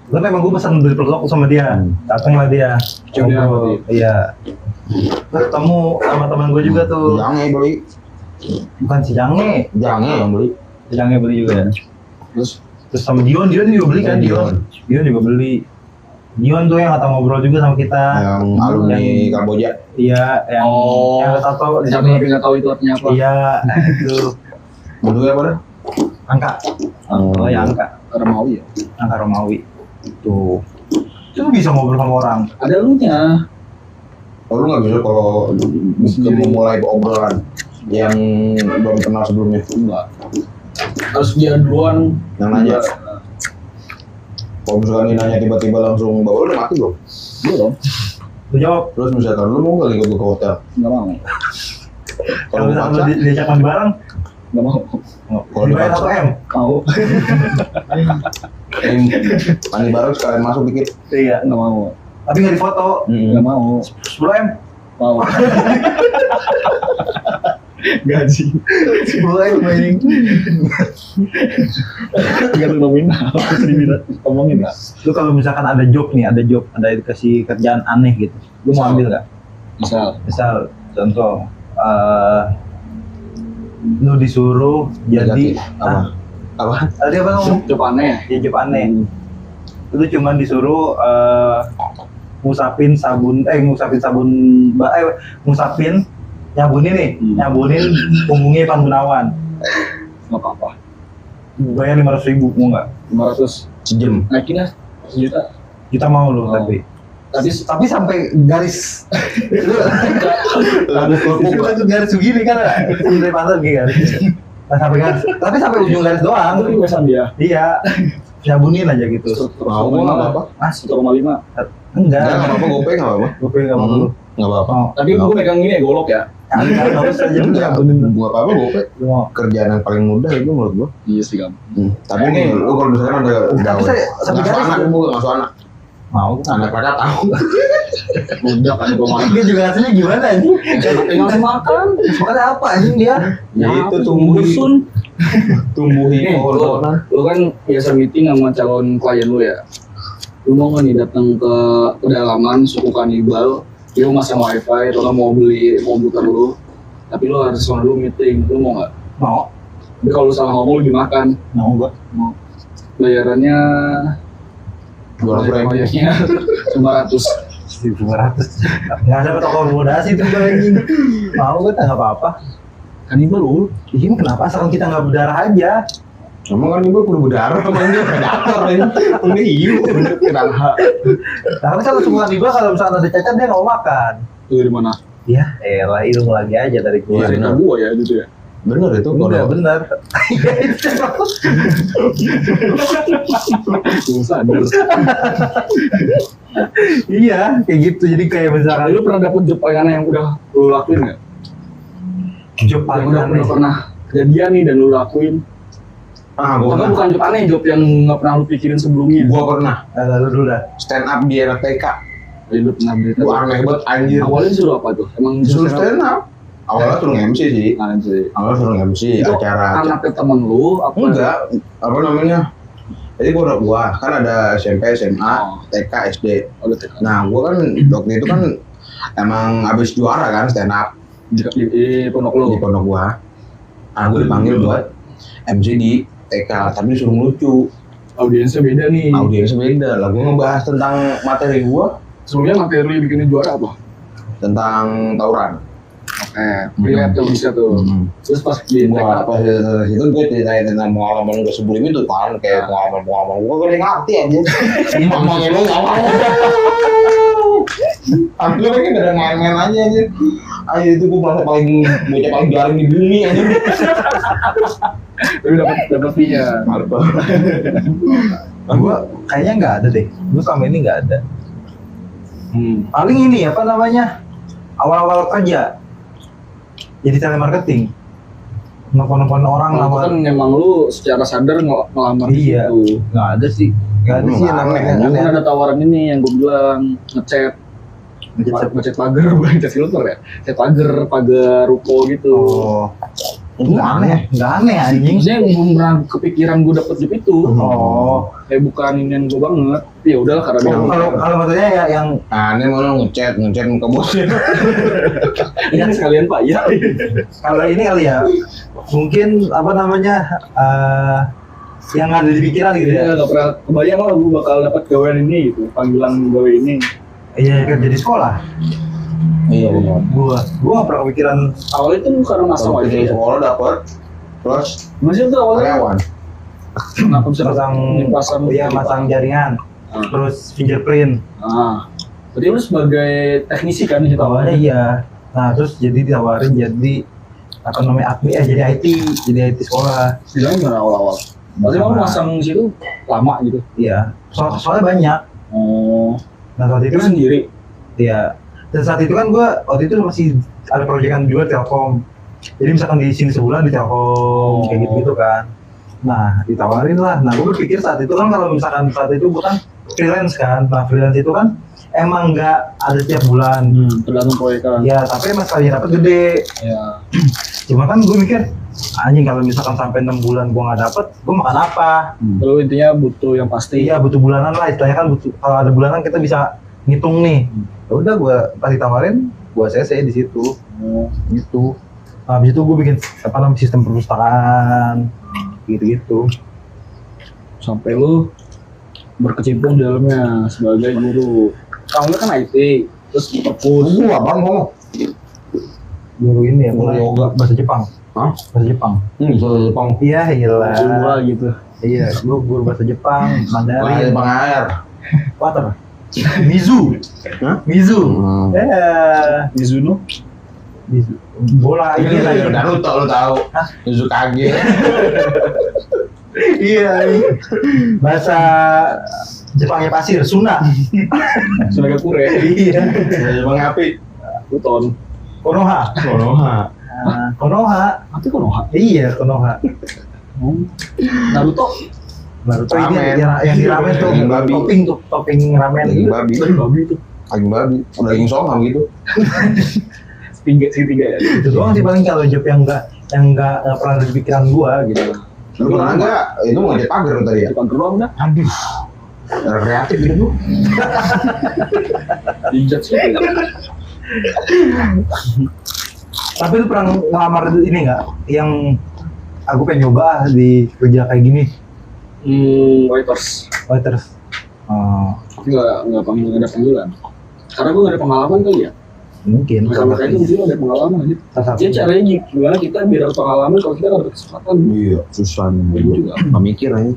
Speaker 2: karena emang gue pesan beli pelok sama dia, datanglah dia.
Speaker 3: Coba
Speaker 2: Ngobrol. Iya. Terus ketemu sama teman gue juga tuh.
Speaker 4: Jangan beli.
Speaker 2: Bukan si Jange,
Speaker 4: Jangan yang beli.
Speaker 2: si Jange beli juga.
Speaker 3: Terus
Speaker 2: Terus sama Dion juga beli kan,
Speaker 4: Dion.
Speaker 2: Dion juga beli. Dion tuh yang kata ngobrol juga sama kita.
Speaker 4: Yang alumni Kamboja.
Speaker 2: Iya, yang tato di
Speaker 3: siapa
Speaker 2: sini.
Speaker 3: tapi nggak tahu itu artinya apa?
Speaker 2: Iya, itu
Speaker 4: Bentuknya apa dah?
Speaker 2: angka. Oh ya angka,
Speaker 3: Romawi ya.
Speaker 2: angka Romawi. Tuh. Itu bisa ngobrol sama orang.
Speaker 3: Ada lu nya.
Speaker 4: Oh, lu nggak bisa kalau memulai obrolan yang belum kenal sebelumnya.
Speaker 3: Enggak. Harus dia duluan
Speaker 4: Yang nanya. Kalau misalkan dia nanya tiba-tiba langsung, bawa lu udah mati belum?
Speaker 3: Iya dong.
Speaker 2: Lu jawab.
Speaker 4: Terus misalkan lu mau nggak ikut ke hotel?
Speaker 3: Enggak mau.
Speaker 2: Kalau
Speaker 4: Kalau
Speaker 2: misalnya
Speaker 4: baca,
Speaker 2: lu diajak makan bareng,
Speaker 3: Enggak mau.
Speaker 4: Kalau
Speaker 2: dibayar
Speaker 4: dibaca.
Speaker 2: 1 M.
Speaker 3: Mau.
Speaker 4: mandi bareng sekalian masuk dikit.
Speaker 2: Iya.
Speaker 3: Enggak mau.
Speaker 2: Tapi nggak difoto.
Speaker 3: Enggak mau.
Speaker 2: 10 M.
Speaker 3: Mau. Gaji.
Speaker 2: 10 M main.
Speaker 3: Enggak lu nominal. Terus diminta ngomongin enggak?
Speaker 2: Lu kalau misalkan ada job, ada dikasih kerjaan aneh gitu, lu mau ambil nggak?
Speaker 3: Misal.
Speaker 2: Misal contoh, lu disuruh jadi
Speaker 4: Negatif. Apa? Apa?
Speaker 2: tadi apa ngomong?
Speaker 3: Job aneh.
Speaker 2: Ya job aneh. Lu cuman disuruh ngusapin nyabunin nih, nyabunin punggungnya Ivan Gunawan.
Speaker 3: Enggak apa-apa.
Speaker 2: Bayar 500.000, mau nggak?
Speaker 3: 500
Speaker 4: Sejam.
Speaker 3: naikin lah 1 juta.
Speaker 2: Kita mau lu
Speaker 3: Oh.
Speaker 2: tapi sampai garis itu kan garis begini kan sampai pantat gini garis. Nah, sampai garis, tapi sampai ujung garis doang.
Speaker 3: Itu requestan dia.
Speaker 2: Iya, nyabunin aja gitu.
Speaker 4: Mau nggak apa-apa?
Speaker 2: Mas,
Speaker 3: 1,5.
Speaker 2: enggak,
Speaker 4: Nggak apa-apa, gopay nggak apa-apa.
Speaker 2: gue pengen nggak mau dulu.
Speaker 4: Nggak apa-apa.
Speaker 2: Oh,
Speaker 3: Tapi gue pegang gini ya, golok ya.
Speaker 2: nggak usah aja
Speaker 4: Enggak,
Speaker 2: nyabunin.
Speaker 4: nggak apa-apa gopay.
Speaker 2: Lu mau.
Speaker 4: Kerjaan yang paling mudah itu menurut gua.
Speaker 3: Iya sih kamu.
Speaker 4: Tapi nih, lu kalau misalkan ada
Speaker 2: Tapi saya- tapi
Speaker 4: ngasuh
Speaker 2: garis-
Speaker 4: anak, lu ngasuh anak.
Speaker 2: Mau.
Speaker 4: Anak mereka tahu.
Speaker 3: Udah kan gue makan.
Speaker 2: Dia juga hasilnya gimana anjing?
Speaker 3: Tinggal makan.
Speaker 2: Makannya apa anjing dia?
Speaker 4: Ya itu
Speaker 3: dusun.
Speaker 4: tumbuhi
Speaker 3: Nih,
Speaker 4: pohon-pohonan.
Speaker 3: lu kan biasa meeting sama calon klien lu ya. Lu mau nggak nih datang ke pedalaman suku kanibal, dia mau masang wifi atau nggak mau beli komputer lu, tapi lu harus sama lu meeting, lu mau nggak?
Speaker 2: Mau.
Speaker 3: Tapi kalau lu salah ngomong lu dimakan.
Speaker 2: Mau gua.
Speaker 3: Bayarannya
Speaker 4: 200.000.
Speaker 3: proyeknya 500.
Speaker 2: 1.500. Nggak ada akomodasi tuh gue anjing. Mau gue nggak apa-apa.
Speaker 3: Kanibal lu?
Speaker 2: Ini kenapa asalkan kita nggak berdarah aja?
Speaker 4: Emang kan ibu perlu berdarah, emang dia predator ini. Ini hiu.
Speaker 2: Nah, tapi kalau semua gue kalau misalkan ada cacat dia nggak mau makan.
Speaker 3: Itu dari mana?
Speaker 2: Ya, elah ilmu lagi aja dari gue.
Speaker 4: Iya,
Speaker 3: Dari
Speaker 4: benar.
Speaker 3: gua ya gitu ya.
Speaker 4: Bener itu
Speaker 2: Enggak
Speaker 4: kalau
Speaker 2: benar.
Speaker 3: Gua sadar.
Speaker 2: Iya, kayak gitu. Jadi kayak misalkan
Speaker 3: Lu pernah dapet job paling aneh yang udah lu lakuin nggak?
Speaker 2: job
Speaker 3: Yang
Speaker 2: paling
Speaker 3: udah
Speaker 2: aneh.
Speaker 3: pernah kejadian nih dan lu lakuin?
Speaker 4: gua
Speaker 3: Atau
Speaker 4: pernah.
Speaker 3: bukan job aneh, job yang nggak pernah lu pikirin sebelumnya?
Speaker 4: Gua pernah
Speaker 2: Lalu dulu dah.
Speaker 4: stand up di anak TK.
Speaker 3: Jadi lu pernah berita.
Speaker 4: Gua aneh banget anjir.
Speaker 3: Awalnya disuruh apa tuh? Emang
Speaker 4: Disuruh stand up. Awalnya suruh MC sih.
Speaker 3: Anjir.
Speaker 4: Awalnya suruh MC
Speaker 3: Itu
Speaker 4: acara.
Speaker 3: anaknya temen lu apa?
Speaker 4: Enggak, apa namanya? Jadi gua kan ada SMP, SMA,
Speaker 3: Oh.
Speaker 4: TK, SD.
Speaker 3: Ada TK.
Speaker 4: Nah, gua kan waktu itu kan emang abis juara kan stand up
Speaker 3: Di pondok lu.
Speaker 4: di pondok gua. Nah, gua dipanggil buat MC di TK, tapi disuruh ngelucu.
Speaker 3: Audiensnya beda nih.
Speaker 4: Audiensnya beda lah. Gua ngebahas tentang materi gua
Speaker 3: Sebelumnya materi bikinnya juara apa?
Speaker 4: tentang tawuran.
Speaker 3: Oke, relate tuh bisa tuh. Terus pas di
Speaker 4: Gua
Speaker 3: TK
Speaker 4: pas itu gue ceritain tentang pengalaman gue sebelum itu kan, kayak pengalaman gue gak ngerti aja. Mamanya lu nggak mau. Tapi lu kan gak ada main-main aja aja. Ayo itu gue merasa bocah paling garing di bumi aja.
Speaker 3: tapi dapat fee-nya.
Speaker 2: Gue kayaknya nggak ada deh. Gue selama ini nggak ada. Paling ini apa namanya? Awal-awal kerja. Jadi telemarketing. nelfon orang
Speaker 3: Kalau itu
Speaker 2: nama.
Speaker 3: kan memang lu secara sadar ngelamar di
Speaker 2: Iya.
Speaker 3: situ.
Speaker 2: Nggak ada sih yang namanya
Speaker 3: Kan
Speaker 2: aneh.
Speaker 3: ada tawaran ini yang gue bilang ngechat pagar bukan ngechat filter ya, ngechat pagar ruko gitu.
Speaker 2: Oh, nggak aneh anjing.
Speaker 3: Maksudnya belum pernah kepikiran gue dapet job itu.
Speaker 2: Oh,
Speaker 3: Kayak bukan ini gue banget. Tapi ya udahlah karena dia
Speaker 2: kalau maksudnya ya yang
Speaker 4: Aneh mau lo ngechat ke bosnya.
Speaker 3: kan sekalian Pak ya.
Speaker 2: kalau ini kali ya, mungkin apa namanya yang ada di pikiran gitu ya.
Speaker 3: Iya, nggak pernah kebayang lah gue bakal dapat gawean ini gitu, panggilan gawe ini.
Speaker 2: Iya, kerja di sekolah.
Speaker 4: Iya benar.
Speaker 2: Gua nggak pernah kepikiran.
Speaker 3: Awalnya tuh karena masa
Speaker 4: Kalau
Speaker 3: wifi
Speaker 4: di
Speaker 3: ya.
Speaker 4: sekolah dapat terus
Speaker 3: Masih tuh awalnya
Speaker 4: karyawan.
Speaker 3: kenapa bisa
Speaker 2: Masang masang jaringan,
Speaker 3: Ah.
Speaker 2: terus fingerprint.
Speaker 3: Ah, berarti lu sebagai teknisi kan di situ
Speaker 2: Awalnya
Speaker 3: awalnya?
Speaker 2: iya. Nah, terus jadi ditawarin jadi apa namanya admin jadi IT sekolah.
Speaker 3: Bilangnya gimana awal-awal? Berarti lu masang di situ lama gitu?
Speaker 2: Iya. Soalnya banyak.
Speaker 3: Oh,
Speaker 2: Nah, saat itu
Speaker 3: itu
Speaker 2: kan
Speaker 3: sendiri?
Speaker 2: iya. Dan saat itu kan gua waktu itu masih ada proyekan juga Telkom. Jadi misalkan di sini sebulan di Telkom kayak gitu kan. Nah, ditawarin lah. Nah, gue berpikir saat itu kan kalau misalkan saat itu bukan freelance kan. Nah, freelance itu kan emang nggak ada tiap bulan.
Speaker 3: Tergantung proyekan.
Speaker 2: Ya, tapi emang sekali dapat gede.
Speaker 3: Ya.
Speaker 2: Cuma kan gue mikir, anjing kalau misalkan sampai 6 bulan gue nggak dapet, gue makan apa?
Speaker 3: Lu intinya butuh yang pasti.
Speaker 2: Iya, butuh bulanan lah. Istilahnya kan butuh, kalau ada bulanan kita bisa ngitung nih. Ya udah, gue pas ditawarin, gue CC di situ. Gitu. Nah, habis itu gue bikin apa namanya sistem perpustakaan, gitu-gitu.
Speaker 3: Sampai lu berkecimpung di dalamnya sebagai guru. Kamu kan IT, terus perpus.
Speaker 4: Gua abang ngomong.
Speaker 2: Guru ini ya,
Speaker 4: Guru
Speaker 2: mulai
Speaker 4: yoga.
Speaker 2: bahasa Jepang.
Speaker 4: Hah?
Speaker 2: Bahasa Jepang.
Speaker 4: Soal Jepang.
Speaker 2: Iya,
Speaker 3: Guru
Speaker 2: iyalah.
Speaker 3: gitu.
Speaker 2: Iya, gue guru bahasa Jepang,
Speaker 4: Oh iya
Speaker 2: Mandarin,
Speaker 4: Jepang air.
Speaker 2: water, Mizu,
Speaker 4: Hah?
Speaker 2: Mizu,
Speaker 3: Mizuno.
Speaker 2: Mizu, bola ini lagi.
Speaker 4: Naruto lo tahu. Uzukage.
Speaker 2: Iya, bahasa Jepangnya pasir, Suna.
Speaker 3: Sebagai kure.
Speaker 2: Iya,
Speaker 4: Jepang api.
Speaker 3: Buton.
Speaker 2: Konoha.
Speaker 4: Konoha.
Speaker 2: Konoha.
Speaker 3: Tapi Konoha.
Speaker 2: Iya, Konoha.
Speaker 3: Naruto.
Speaker 2: Naruto ini
Speaker 4: Ramen.
Speaker 2: yang di ramen tuh,
Speaker 4: Daging babi.
Speaker 2: topping ramen.
Speaker 4: Daging babi.
Speaker 3: Babi itu.
Speaker 4: Daging babi. Daging songan gitu.
Speaker 3: Segitiga ya.
Speaker 2: Itu doang sih paling kalau job yang enggak pernah ada di pikiran gua gitu.
Speaker 4: Lu pernah nggak? Itu mau ngecek pagar lu tadi ya?
Speaker 3: Jepang doang dah.
Speaker 2: Aduh.
Speaker 4: Kreatif gitu lu.
Speaker 3: Dijat sih.
Speaker 2: Tapi lu pernah ngelamar ini nggak? Yang aku pengen nyoba di kerja kayak gini,
Speaker 3: Waiters.
Speaker 2: waiters. Oh,
Speaker 3: Tapi nggak ada panggilan. Karena gue nggak ada pengalaman kali ya.
Speaker 2: mungkin.
Speaker 3: Mereka itu mungkin ada pengalaman gitu.
Speaker 2: Salah
Speaker 3: Jadi
Speaker 2: satu.
Speaker 3: caranya gimana kita biar ada pengalaman kalau kita nggak ada kesempatan.
Speaker 4: Iya, susah nih.
Speaker 3: Itu juga.
Speaker 4: Nggak mikir aja.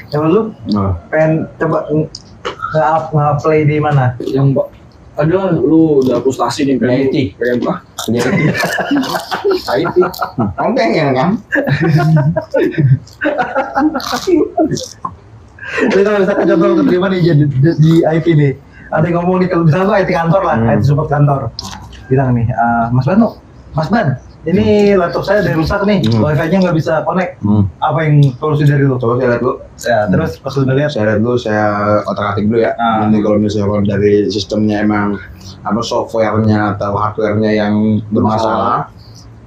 Speaker 2: Coba lu
Speaker 4: Nah,
Speaker 2: pengen coba nge-apply di mana?
Speaker 3: Yang adalah lu udah frustasi nih pengen
Speaker 4: IT.
Speaker 3: pengen apa?
Speaker 4: jadi
Speaker 3: IT.
Speaker 4: kamu pengen kan?
Speaker 2: Jadi kalau misalkan contoh keterima nih jadi di IT nih, ada yang ngomong nih kalau misalnya gua IT kantor lah, IT support kantor, bilang nih, Mas Banu, Mas Ban, ini laptop saya ada rusak nih, wifi-nya nggak bisa connect. Apa yang solusi dari lu?
Speaker 4: Coba saya lihat dulu.
Speaker 2: Ya, terus pas udah lihat,
Speaker 4: Saya lihat dulu, saya otak-atik dulu ya. Nanti kalau misalnya kalau dari sistemnya emang apa softwarenya atau hardwarenya yang bermasalah,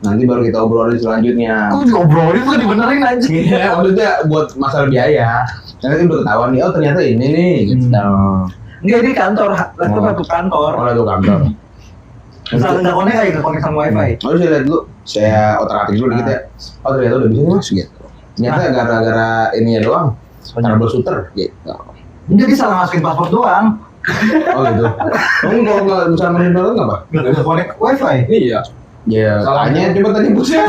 Speaker 4: nanti baru kita obrolin selanjutnya.
Speaker 2: aku diobrolin bukan dibenerin aja.
Speaker 4: Iya, maksudnya buat masalah biaya. Nanti udah ketahuan nih, oh ternyata ini nih, gitu.
Speaker 2: Enggak, ini kantor, laptop kantor.
Speaker 4: Oh, itu kantor.
Speaker 2: Misalnya nggak connect aja, nggak connect sama wifi.
Speaker 4: Oh, saya lihat dulu, saya otak-atik dulu dikit ya. Oh, ternyata udah bisa nih mas, gitu. Ternyata gara-gara ininya doang, troubleshooter, gitu.
Speaker 2: Jadi salah masukin password doang,
Speaker 4: Oh gitu. Kamu kalau nggak bisa mainin download nggak apa?
Speaker 2: nggak bisa connect wifi.
Speaker 3: Iya.
Speaker 4: Ya, salahnya coba tadi busnya.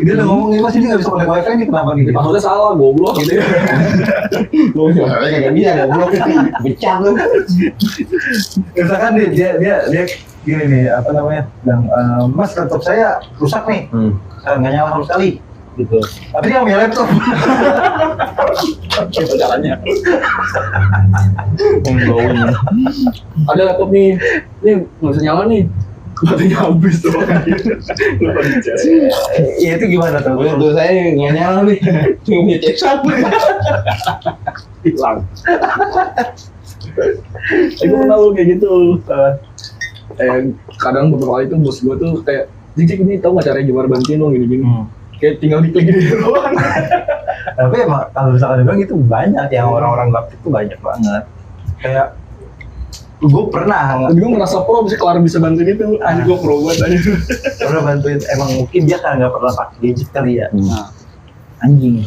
Speaker 2: Dia udah ngomong, ini mas ini nggak bisa connect wifi ini kenapa nih?
Speaker 3: Maksudnya salah, goblok gitu ya.
Speaker 4: Kagak bisa, goblok. Pecah lu.
Speaker 2: Misalkan dia gini nih, apa namanya, bilang, Mas laptop saya rusak nih, nggak nyala sama sekali, gitu. Tapi dia punya laptop.
Speaker 3: Gitu caranya. Ada laptop nih nggak bisa nyala nih. Baterainya habis tuh. Lupa dicas.
Speaker 2: Iya itu gimana tuh?
Speaker 4: Tuh saya nggak nyala nih, cuma punya cek satu.
Speaker 3: Hilang. Gue pernah lu kayak gitu. Kadang beberapa kali tuh bos gue tuh kayak, Jik ini tau gak caranya gimana bantuin lo gini-gini. Kayak tinggal diklik gini doang.
Speaker 2: Tapi emang kalau misalkan dibilang itu banyak yang orang-orang gaptek itu banyak banget. Kayak gue pernah
Speaker 3: Gue merasa pro bisa kelar bisa bantuin itu. Anjir gue pro banget aja.
Speaker 2: pernah bantuin, emang mungkin dia kan nggak pernah pakai gadget kali ya.
Speaker 3: Nah,
Speaker 2: Anjing.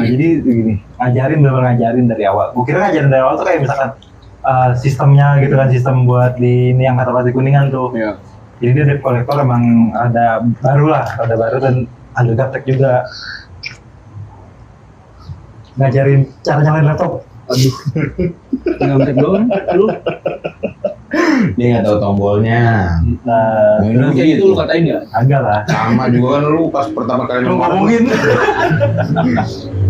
Speaker 2: Jadi begini, ngajarin dari awal. Gue kira ngajarin dari awal tuh kayak misalkan sistemnya gitu kan, sistem buat di ini yang kata pasti kuningan tuh.
Speaker 3: iya.
Speaker 2: Jadi dia debt collector emang ada baru dan agak gaptek juga. Ngajarin cara nyalain laptop.
Speaker 3: Aduh. Tinggal tap doang. Lu.
Speaker 4: Dia nggak tahu tombolnya.
Speaker 2: Nah,
Speaker 3: Lu kayak gitu lu katain ya?
Speaker 2: agak lah.
Speaker 4: Sama juga kan lu pas pertama kali
Speaker 2: Lu
Speaker 4: main warnet.
Speaker 2: ngomongin.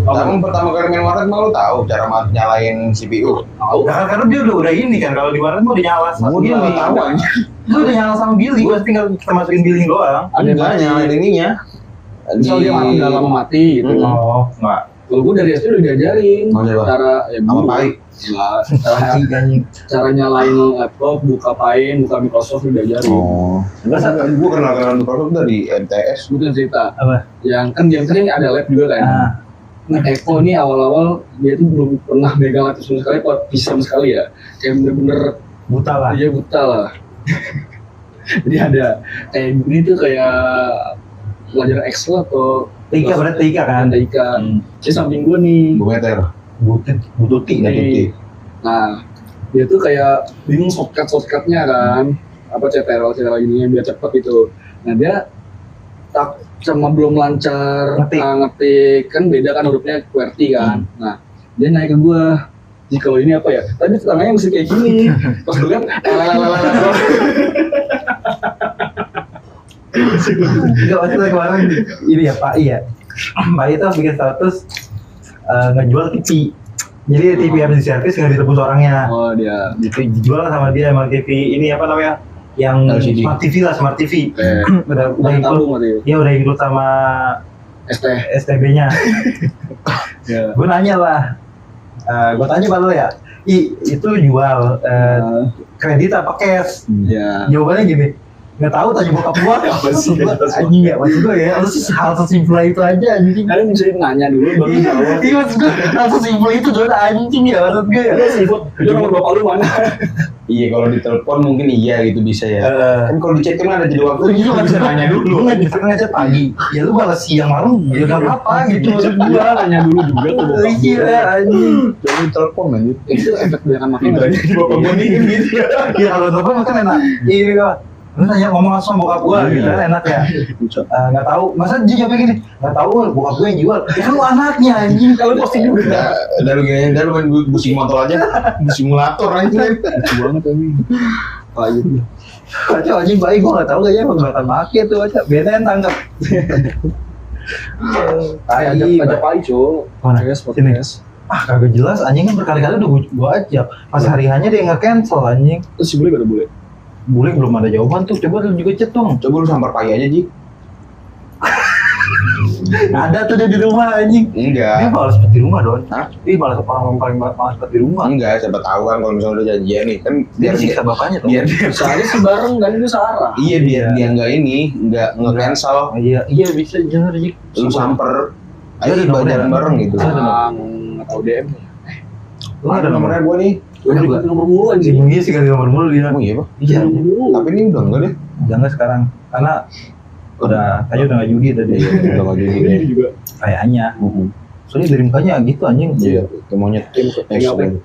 Speaker 4: Kamu pertama kali main warnet mah lu tahu cara nyalain CPU.
Speaker 3: Tahu.
Speaker 2: Nah, karena dia udah ini kan, kalau di warnet mau dinyala sama
Speaker 4: Gua
Speaker 2: Billy.
Speaker 4: nggak tahu aja.
Speaker 2: Lu udah nyala sama Billy, gua tinggal kita masukin billing doang.
Speaker 3: Ada
Speaker 4: Enggak nyalain ininya.
Speaker 3: Misal dia mati udah lama mati gitu.
Speaker 2: Oh, enggak.
Speaker 3: Kalau gue dari SD udah diajarin
Speaker 4: Oh, iya, Pak.
Speaker 3: cara ya
Speaker 4: Sama Pai.
Speaker 3: Enggak, cara nyalain laptop, buka Paint, buka Microsoft udah diajarin.
Speaker 4: Oh. Enggak, gua kenal Microsoft dari MTS.
Speaker 3: Gue tuh cerita.
Speaker 2: Apa?
Speaker 3: Yang kan dia kan ada lab juga kan.
Speaker 2: Nah,
Speaker 3: Nah Eko nih awal-awal dia tuh belum pernah megang laptop sama sekali, apa bisa sama sekali ya. Kayak bener-bener
Speaker 2: buta lah.
Speaker 3: dia buta lah. Jadi ada kayak gini tuh kayak pelajaran Excel atau
Speaker 2: Tika, berarti Tika kan?
Speaker 3: ada ikan.
Speaker 2: Hmm.
Speaker 3: Di samping gue nih.
Speaker 4: Bu Meter.
Speaker 2: Bututi.
Speaker 4: Nggak cuti.
Speaker 3: Nah, dia tuh kayak bingung shortcutnya kan, apa CTRL ininya biar cepet itu. Nah dia tak sama belum lancar ngetik kan beda kan hurufnya QWERTY kan. Nah dia naik ke gua, "Ji kalau ini apa ya?" Tadi tangannya mesti kayak gini. Pas gue lihat,
Speaker 2: Enggak, maksudnya kemarin ini ya Pak iya. Pak itu bikin status ngejual TV. Jadi TV habis diservis nggak ditebus orangnya.
Speaker 3: oh dia.
Speaker 2: Dijual sama dia emang TV ini apa namanya? Yang
Speaker 4: LCD.
Speaker 2: Smart TV. udah
Speaker 3: Udah
Speaker 2: include.
Speaker 3: tabung tadi.
Speaker 2: Dia udah include sama
Speaker 3: ST.
Speaker 2: STB-nya.
Speaker 3: Ya.
Speaker 2: Gue nanya lah. Gue tanya padahal ya. Itu jual kredit apa cash?
Speaker 3: Ya.
Speaker 2: Jawabannya gini. Nggak tahu, tanya bokap gua.
Speaker 3: Apa sih?
Speaker 2: Anjing ya, maksud gua ya. Hal sesimpel itu aja anjing.
Speaker 3: Kalian bisa nanya dulu baru jawab.
Speaker 2: Iya maksud gua, hal sesimpel itu doang anjing ya maksud gua ya.
Speaker 3: Iya sih, itu nomor bapak lu mana?
Speaker 4: Iya, kalau ditelepon mungkin iya gitu bisa ya. Kan kalau di chat kan ada jeda waktu.
Speaker 2: Lu nggak bisa nanya dulu. Lu nggak bisa ngechat pagi. Ya lu balas siang malam, ya nggak apa-apa gitu maksud gua.
Speaker 3: Gua nanya dulu juga ke bapak.
Speaker 2: Iya anjing.
Speaker 4: Jadi telepon aja.
Speaker 3: Itu efek banyakan makin banyak.
Speaker 4: Bapak gua nih kan gitu.
Speaker 2: Iya kalau telepon kan enak. Iya kok. Lu nanya ngomong langsung sama bokap gua gitu kan enak ya. Nggak tahu, masa dia jawabnya gini, nggak tahu bokap gua yang jual. Ya kan lu anaknya anjing, kalau posting juga.
Speaker 4: Udah lu gini, udah lu main busing motor aja. Di simulator aja.
Speaker 3: Lucu banget tapi. Kayak gitu.
Speaker 2: Baca anjing baik gua nggak tahu kayaknya emang bakal make tuh baca. Biasanya yang tangkap.
Speaker 3: Ajak Pai, Cok.
Speaker 2: Mana? Sini.
Speaker 3: Podcast.
Speaker 2: Kagak jelas anjing kan berkali-kali udah gua ajak. Pas hari hanya dia nge-cancel anjing.
Speaker 3: Terus si Bule boleh.
Speaker 2: Bule belum ada jawaban tuh, coba lu juga chat dong.
Speaker 4: Coba lu samper Pai aja, Ji.
Speaker 2: Ada tuh dia di rumah anjing. Dia
Speaker 4: Enggak.
Speaker 2: malas di rumah dong.
Speaker 4: Hah?
Speaker 2: Dia malas orang paling malas di rumah.
Speaker 4: Enggak, siapa tahu kan kalau misalnya udah janjian nih kan
Speaker 2: Dia
Speaker 4: biar
Speaker 2: disiksa bapaknya tuh.
Speaker 4: biar
Speaker 3: Soalnya sih bareng kan itu Sarah.
Speaker 4: iya biar dia enggak ini, enggak nge-cancel.
Speaker 2: Iya bisa jangan Jik.
Speaker 4: Lu samper. Ayo
Speaker 2: Ada nomornya.
Speaker 4: badan bareng gitu.
Speaker 3: Nggak tahu DM.
Speaker 2: Lu ada
Speaker 4: Ada nomornya gua nih.
Speaker 3: Gue
Speaker 2: Ada
Speaker 3: dikasih nomor mulu
Speaker 2: Si
Speaker 3: anjing.
Speaker 2: Bungi sih kali nomor mulu dia.
Speaker 4: Oh iya, Pak.
Speaker 2: Iya.
Speaker 3: Nomor mulu.
Speaker 4: Tapi ini udah enggak deh.
Speaker 2: Jangan sekarang karena kayaknya udah nggak judi tadi.
Speaker 4: Udah enggak jadi deh.
Speaker 3: Ini juga.
Speaker 2: Kayaknya. Soalnya dari mukanya gitu anjing.
Speaker 4: Iya, itu monyet.
Speaker 3: Tinggal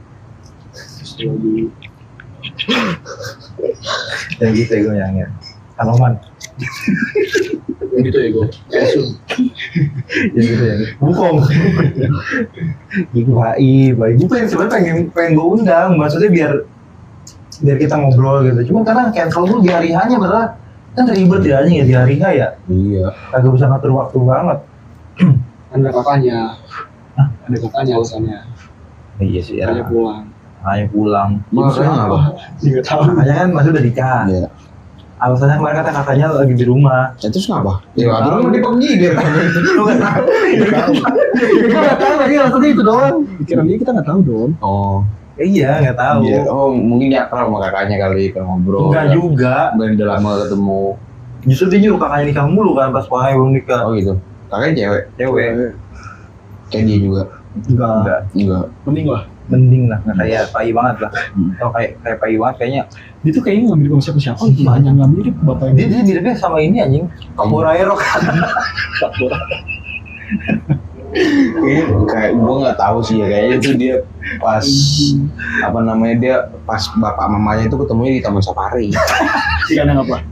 Speaker 2: Ya gitu ya gue yang ya. Tanaman.
Speaker 3: gitu ya gue. Kesun.
Speaker 2: Ya gitu ya. Bukong. Gitu baik. Gue sebenarnya pengen gue undang. Maksudnya biar kita ngobrol gitu. Cuma karena cancel dulu di hari hanya padahal kan ribet ya anjing ya di hari H ya.
Speaker 4: Iya.
Speaker 2: Kagak bisa ngatur waktu banget.
Speaker 3: Ada kakaknya. Ada kakaknya alasannya.
Speaker 2: Iya sih ya.
Speaker 3: Kakaknya pulang.
Speaker 2: Hanya pulang.
Speaker 4: Makanya apa?
Speaker 3: Nggak tahu.
Speaker 2: Makanya kan masih udah nikah.
Speaker 4: Iya.
Speaker 2: Alasannya kemarin katanya lagi di rumah.
Speaker 4: Ya, terus ngapa? Ya waktu lu dipergi dia katanya itu.
Speaker 2: Lu nggak tahu. Kita nggak tahu lagi alasannya itu doang.
Speaker 3: Pikiran dia kita nggak tahu dong.
Speaker 4: Oh.
Speaker 2: Iya nggak tahu.
Speaker 4: Iya. Oh mungkin dia akrab sama kakaknya kali kan ngobrol.
Speaker 2: Enggak juga.
Speaker 4: Udah lama ketemu.
Speaker 2: Justru dia nyuruh kakaknya nikah mulu kan pas kakaknya belum nikah.
Speaker 4: Oh gitu. Kakaknya cewek.
Speaker 2: Cewek.
Speaker 4: Kayak dia juga.
Speaker 2: Enggak.
Speaker 4: Enggak.
Speaker 3: Mending lah.
Speaker 2: Mending lah, nggak kayak pai banget lah. Kalau kayak pai banget kayaknya.
Speaker 3: Dia tuh kayaknya nggak mirip sama siapa-siapa. Banyak nggak mirip bapaknya.
Speaker 2: Dia miripnya sama ini anjing. Kapura Aero kan.
Speaker 4: Kayak gue nggak tahu sih ya, kayaknya itu dia pas apa namanya, dia pas bapak mamanya itu ketemunya di Taman Safari.
Speaker 3: Si kandang apa?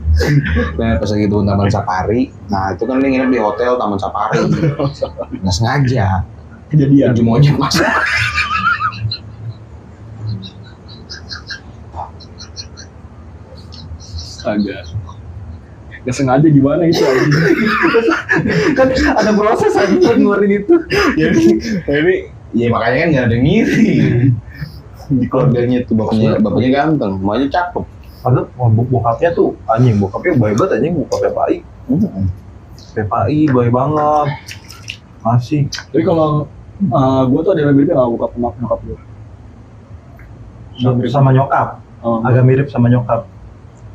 Speaker 4: Nah, pas lagi itu Taman Safari, nah itu kan dia nginep di hotel Taman Safari. Nggak sengaja
Speaker 3: Kejadian.
Speaker 4: monyet masuk.
Speaker 3: Agak. Gak sengaja gimana itu anjing.
Speaker 2: Kan ada proses aja buat ngeluarin itu.
Speaker 4: Jadi ya makanya kan nggak ada yang ngiri di keluarganya tuh. Bapaknya ganteng, mamanya cakep.
Speaker 2: Padahal bokapnya tuh anjing, bokapnya baik banget anjing, bokapnya baik. PPI baik banget. Masih.
Speaker 3: Tapi kalau gue tuh ada yang miripnya nggak bokap sama nyokap gue.
Speaker 2: Sama nyokap. Agak mirip sama nyokap.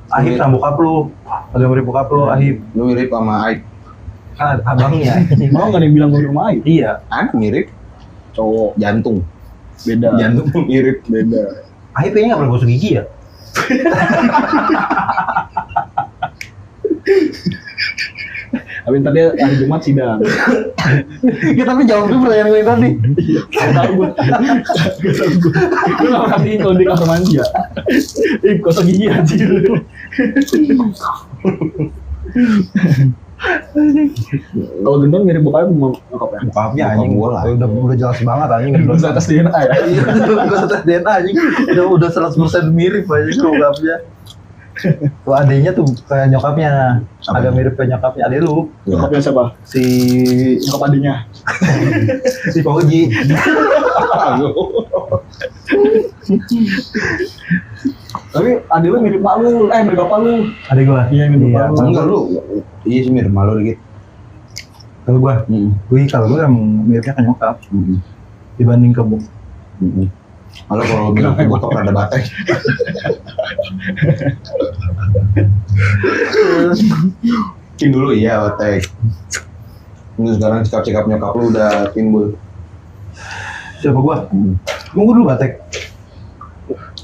Speaker 2: Ahib sama bokap lu. Agak mirip bokap lu, Ahib.
Speaker 4: Lu mirip sama Aib.
Speaker 2: Kan abangnya.
Speaker 3: Malah nggak ada yang bilang gue rumah Aib.
Speaker 2: Iya.
Speaker 4: Kan mirip
Speaker 3: Cowok.
Speaker 4: jantung.
Speaker 3: Beda.
Speaker 4: Jantung pun mirip.
Speaker 3: Beda.
Speaker 2: Ahib kayaknya nggak pernah gosok gigi ya.
Speaker 3: Tapi ntar dia hari Jumat sidang.
Speaker 2: Ya tapi jawab dulu pertanyaan gue tadi.
Speaker 3: Gak tau gue. Gue gak pernah kalau di kamar mandi ya. Kosong gigi anjir. Kalau gendon mirip bokapnya sama nyokapnya.
Speaker 2: Bokapnya anjing.
Speaker 4: Bokap gua lah.
Speaker 2: Udah jelas banget anjing.
Speaker 3: Bisa tes DNA ya.
Speaker 2: Iya, gue tes DNA anjing. Udah 100% mirip aja bokapnya. Tuh adenya tuh kayak nyokapnya.
Speaker 4: Sama.
Speaker 2: Agak mirip kayak nyokapnya. Adek lu.
Speaker 3: Nyokapnya siapa?
Speaker 2: Si
Speaker 3: Nyokap adiknya.
Speaker 2: si Fauji.
Speaker 3: Tapi adik lu mirip mak lu, mirip bapak lu.
Speaker 2: Adek gua.
Speaker 3: Iya, mirip bapak lu.
Speaker 4: Enggak lu. Iya sih mirip malu dikit.
Speaker 2: Kalau gua, kalau gua emang miripnya kayak nyokap dibanding ke bu.
Speaker 4: Malah kalau bilang bokap rada batek. Mungkin dulu iya batek. Ini sekarang sikap-sikap nyokap lu udah timbul.
Speaker 2: Siapa gua? Gua dulu batek.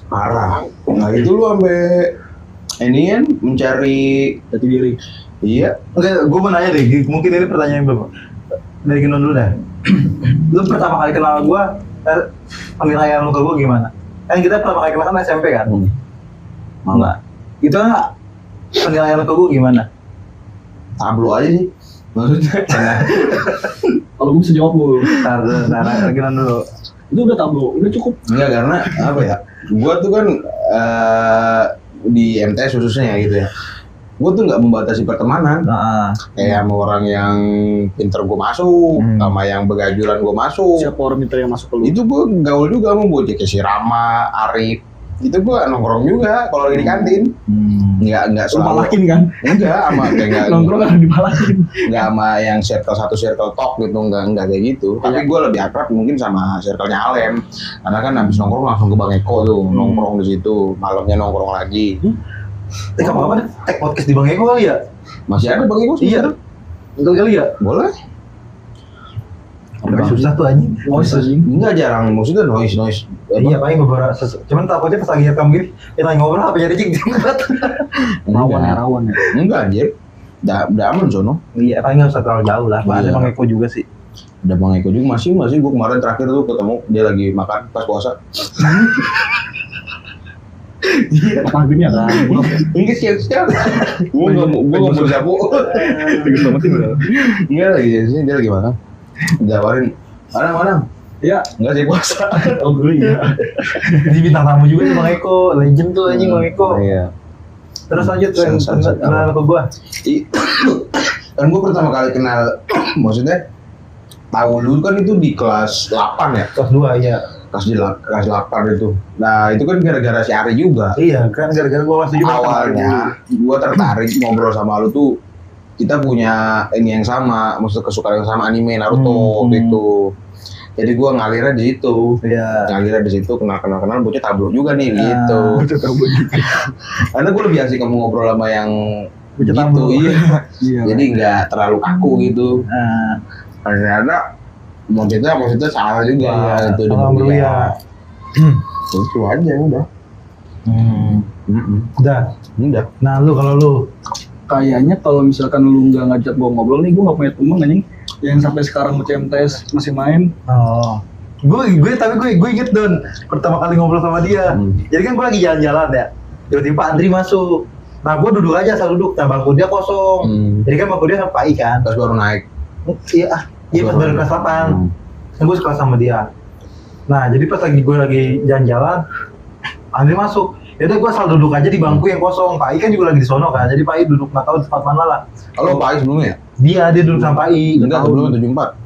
Speaker 4: Parah. Nah itu lu sampai ini kan mencari
Speaker 3: Jati diri.
Speaker 4: iya.
Speaker 2: Oke, gua mau nanya deh. Mungkin ini pertanyaan belum. Dari Genon dulu dah. Lu pertama kali kenal gua, penilaian lu ke gua gimana? Kan kita pertama kali kenal kan SMP kan? Enggak. Itu kan penilaian lu ke gua gimana?
Speaker 4: Tablo aja sih. Maksudnya
Speaker 3: Kalau gue bisa jawab lu.
Speaker 2: Ntar Genon dulu.
Speaker 3: Itu udah tablo, udah cukup.
Speaker 4: enggak, karena apa ya? Gua tuh kan di MTS khususnya gitu ya. Gua tuh nggak membatasi pertemanan.
Speaker 2: Nah,
Speaker 4: Kayak sama orang yang pinter gue masuk, sama yang begajulan gue masuk.
Speaker 3: Siapa orang minta yang masuk ke lu?
Speaker 4: Itu gue gaul juga sama bocah kayak si Rama, Arif. Itu gue nongkrong juga kalau lagi di kantin. Nggak
Speaker 3: Lu
Speaker 4: selalu.
Speaker 3: malakin kan?
Speaker 4: Enggak, sama kayak
Speaker 3: Nongkrong kan dimalakin.
Speaker 4: nggak sama yang circle satu circle talk gitu, nggak kayak gitu. Tapi gue lebih akrab mungkin sama circle-nya Alem. Karena kan habis nongkrong langsung ke Bang Eko tuh, nongkrong di situ. Malamnya nongkrong lagi.
Speaker 2: kapan tag podcast di Bang Eko kali ya?
Speaker 4: Masih ada Bang Eko?
Speaker 2: Iya. Betul kali ya?
Speaker 4: Boleh.
Speaker 2: Udah susah tuh anjing.
Speaker 3: Noise anjing.
Speaker 4: Enggak, jarang, maksudnya noise.
Speaker 2: Iya paling beberapa cuman takutnya pas lagi rekam gini kita ngobrol apa jadi cing diangkat.
Speaker 3: Rawan ya.
Speaker 4: Enggak anjir. Udah aman sono.
Speaker 2: Iya paling nggak usah terlalu jauh lah. Ada
Speaker 4: Iya.
Speaker 2: Bang Eko juga sih.
Speaker 4: Ada Bang Eko juga masih gue kemarin terakhir tuh ketemu dia lagi makan pas puasa.
Speaker 3: Apa gini kan?
Speaker 4: Enggak siap. Gue nggak mau sapu. Enggak lagi sih, dia lagi makan. Jawarin mana?
Speaker 3: Iya.
Speaker 4: Enggak sih puasa.
Speaker 3: Oh gue iya.
Speaker 2: Jadi bintang tamu juga sih Bang Eko, legend tuh anjing Bang Eko.
Speaker 4: Iya.
Speaker 2: Terus lanjut tuh yang kenal ke gua.
Speaker 4: Kan gue pertama kali kenal, maksudnya tahu lu kan itu di kelas 8 ya.
Speaker 2: Kelas 2 ya.
Speaker 4: kelas 8 itu. Nah, itu kan gara-gara si Ari juga.
Speaker 2: Iya kan gara-gara gue masih juga
Speaker 4: Awalnya gue tertarik ngobrol sama lu tuh, kita punya ini yang sama, maksud kesukaan yang sama, anime Naruto waktu itu. Jadi gue ngalirnya di situ.
Speaker 2: Iya.
Speaker 4: Ngalirnya di situ, kenal bocah tablo juga nih gitu.
Speaker 3: Bocah tablo gitu.
Speaker 4: Karena gue lebih asik kamu ngobrol sama yang
Speaker 2: Bocah
Speaker 4: gitu,
Speaker 2: tablo.
Speaker 3: Iya.
Speaker 4: Jadi nggak terlalu kaku gitu.
Speaker 2: Nah,
Speaker 4: Ternyata maksudnya salah juga
Speaker 2: iya,
Speaker 4: itu
Speaker 2: sama bro ya.
Speaker 4: Itu aja udah.
Speaker 2: Udah.
Speaker 4: Udah.
Speaker 2: Nah lu kalau lu
Speaker 3: Kayaknya kalau misalkan lu nggak ngajak gua ngobrol nih, gua nggak punya temen anjing yang sampai sekarang UTMTS masih main.
Speaker 2: oh gue inget Don pertama kali ngobrol sama dia. Jadi kan gue lagi jalan-jalan ya, tiba-tiba Andri masuk. Nah gue duduk aja, asal duduk. Nah bangku dia kosong. Jadi kan bangku dia sama Pak I kan.
Speaker 4: Terus baru naik.
Speaker 2: Iya pas baru kelas 8. Gue sekelas sama dia. Nah jadi pas gue lagi jalan-jalan, Andri masuk. Yaudah gue asal duduk aja di bangku yang kosong. Pak I kan juga lagi di sono kan. Jadi Pak I duduk nggak tahu di tempat mana lah.
Speaker 4: Kalau Pak I sebelumnya?
Speaker 2: Dia duduk sama Pak I.
Speaker 4: Enggak, sebelumnya 74.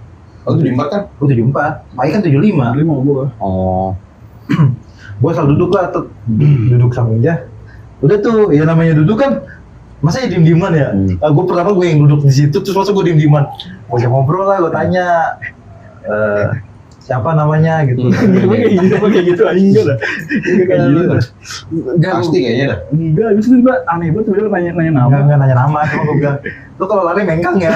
Speaker 4: Oh 74 kan?
Speaker 2: Gue 74. Pak I kan 75.
Speaker 3: Beli mau gua.
Speaker 4: Oh.
Speaker 2: Gue asal duduk lah, duduk sama meja. Udah tuh, ya namanya duduk kan, masa ya diem-dieman ya? Gue pertama gue yang duduk di situ, terus masa gue diem-dieman. Gue ngobrol lah, gue tanya siapa namanya gitu.
Speaker 3: Kayak gitu anjing enggak dah. Kayak gitu.
Speaker 4: Pasti kayaknya dah.
Speaker 3: Enggak, habis itu juga aneh banget tiba-tiba nanya nama.
Speaker 2: Enggak nanya nama, cuma gue bilang, lu kalau lari mengkang ya?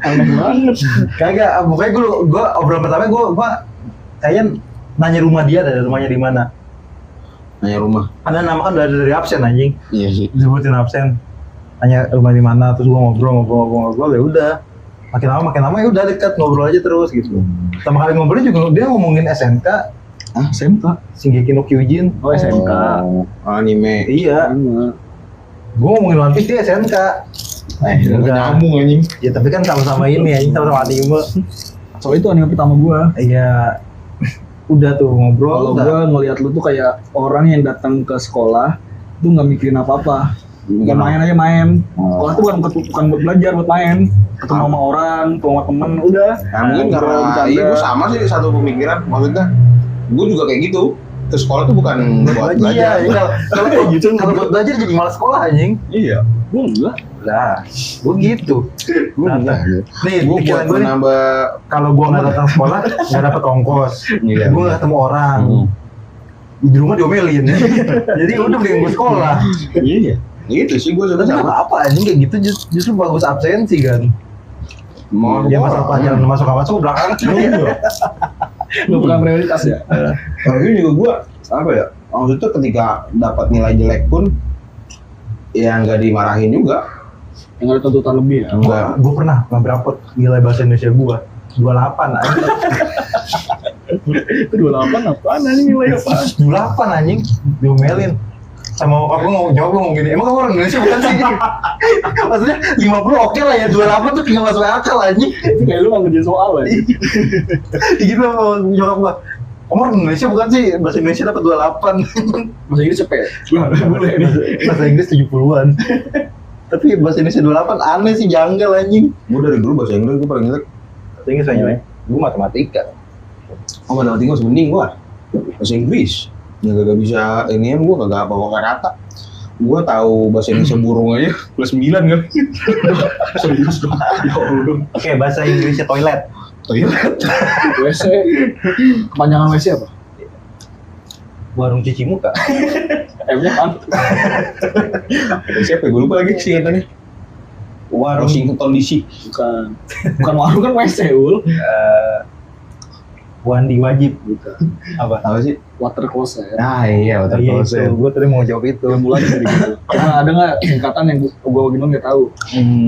Speaker 3: Aneh banget.
Speaker 2: Kagak, pokoknya gue obrolan pertama gue kayaknya nanya rumah dia, dari rumahnya di mana.
Speaker 4: Nanya rumah.
Speaker 2: Karena nama kan udah ada dari absen anjing.
Speaker 4: Iya sih.
Speaker 2: Disebutin absen. Tanya rumah di mana, terus gue ngobrol ya udah. Makin lama ya udah dekat, ngobrol aja terus gitu. Pertama kali ngobrolnya juga dia ngomongin SMK.
Speaker 3: Ah, SMK.
Speaker 2: Shingeki no Kyojin.
Speaker 3: Oh, SMK.
Speaker 4: Anime.
Speaker 2: Iya. Gue ngomongin One Piece dia SMK.
Speaker 4: Udah nyambung anjing.
Speaker 2: Ya tapi kan sama-sama ini anjing, sama-sama anime.
Speaker 3: Soalnya itu anime pertama gua.
Speaker 2: Iya. Udah tuh ngobrol.
Speaker 3: Kalau gua ngelihat lu tuh kayak orang yang datang ke sekolah tuh nggak mikirin apa-apa. Bukan main aja main. Sekolah tuh bukan buat belajar, buat main. Ketemu sama orang, ketemu sama temen, udah.
Speaker 4: Nah, mungkin karena gue sama sih satu pemikiran, maksudnya gue juga kayak gitu. Ke sekolah tuh bukan buat belajar.
Speaker 2: Iya, kalau kayak gitu, kalau buat belajar jadi malas sekolah anjing.
Speaker 4: Iya.
Speaker 3: Gua enggak.
Speaker 2: Lah, gue gitu.
Speaker 4: Gue enggak.
Speaker 2: Nih,
Speaker 4: Gue buat
Speaker 2: pikiran gue nih,
Speaker 4: menambah.
Speaker 2: kalau gue nggak datang sekolah, nggak dapat ongkos.
Speaker 4: Iya.
Speaker 2: Gue nggak ketemu orang. Di rumah diomelin. Jadi udah mending gue sekolah.
Speaker 4: Iya. Gitu sih gue
Speaker 2: Tapi
Speaker 4: suka
Speaker 2: nggak
Speaker 4: sama.
Speaker 2: apa-apa anjing kayak gitu, justru bagus absensi kan.
Speaker 4: Mau
Speaker 2: Ya masalah pelajaran masuk belakangan.
Speaker 3: Lu bukan prioritas ya.
Speaker 4: Kalau ini juga gue apa ya? Maksudnya ketika dapat nilai jelek pun ya nggak dimarahin juga.
Speaker 3: Yang ada tuntutan lebih ya.
Speaker 4: Enggak.
Speaker 2: Gue pernah nggak berapot nilai bahasa Indonesia gue 28 anjing.
Speaker 3: Itu 28 apaan anjing nilai apaan?
Speaker 2: 28 anjing diomelin sama bokap gue ngomong gini, emang kamu orang Indonesia bukan sih? Maksudnya 50 oke lah ya, 28 tuh tinggal masuk akal anjing.
Speaker 3: Itu kayak lu nggak ngerjain soal aja.
Speaker 2: Gitu sama nyokap gue, kamu orang Indonesia bukan sih? Bahasa Indonesia dapat 28.
Speaker 3: Bahasa Inggris cepet. Boleh nih.
Speaker 2: Bahasa Inggris 70-an. Tapi bahasa Indonesia 28 aneh sih, janggal anjing.
Speaker 4: Gue dari dulu bahasa Inggris gue paling jelek.
Speaker 2: Bahasa Inggris aja, gue matematika.
Speaker 4: Oh matematika masih mending gue. Bahasa Inggris. Ya gak bisa ini gue gak bawa kata. Gue tahu bahasa Indonesia burung aja plus 9 kan.
Speaker 3: Serius dong. Ya Allah.
Speaker 2: Oke, bahasa Inggrisnya toilet.
Speaker 4: Toilet.
Speaker 3: WC. Kepanjangan WC apa?
Speaker 2: Warung cuci muka.
Speaker 3: M-nya kan?
Speaker 4: Siapa ya? Gue lupa lagi singkatannya.
Speaker 2: Warung
Speaker 4: Washington DC.
Speaker 3: Bukan. Bukan warung kan WC, Ul.
Speaker 2: Wandi wajib.
Speaker 3: Bukan.
Speaker 4: Apa sih?
Speaker 3: Water closet.
Speaker 4: Ah iya, water
Speaker 2: Iya,
Speaker 4: closet.
Speaker 2: gue tadi mau jawab itu.
Speaker 3: Mulai dari gitu. Nah, ada nggak singkatan yang gua gini nggak tahu.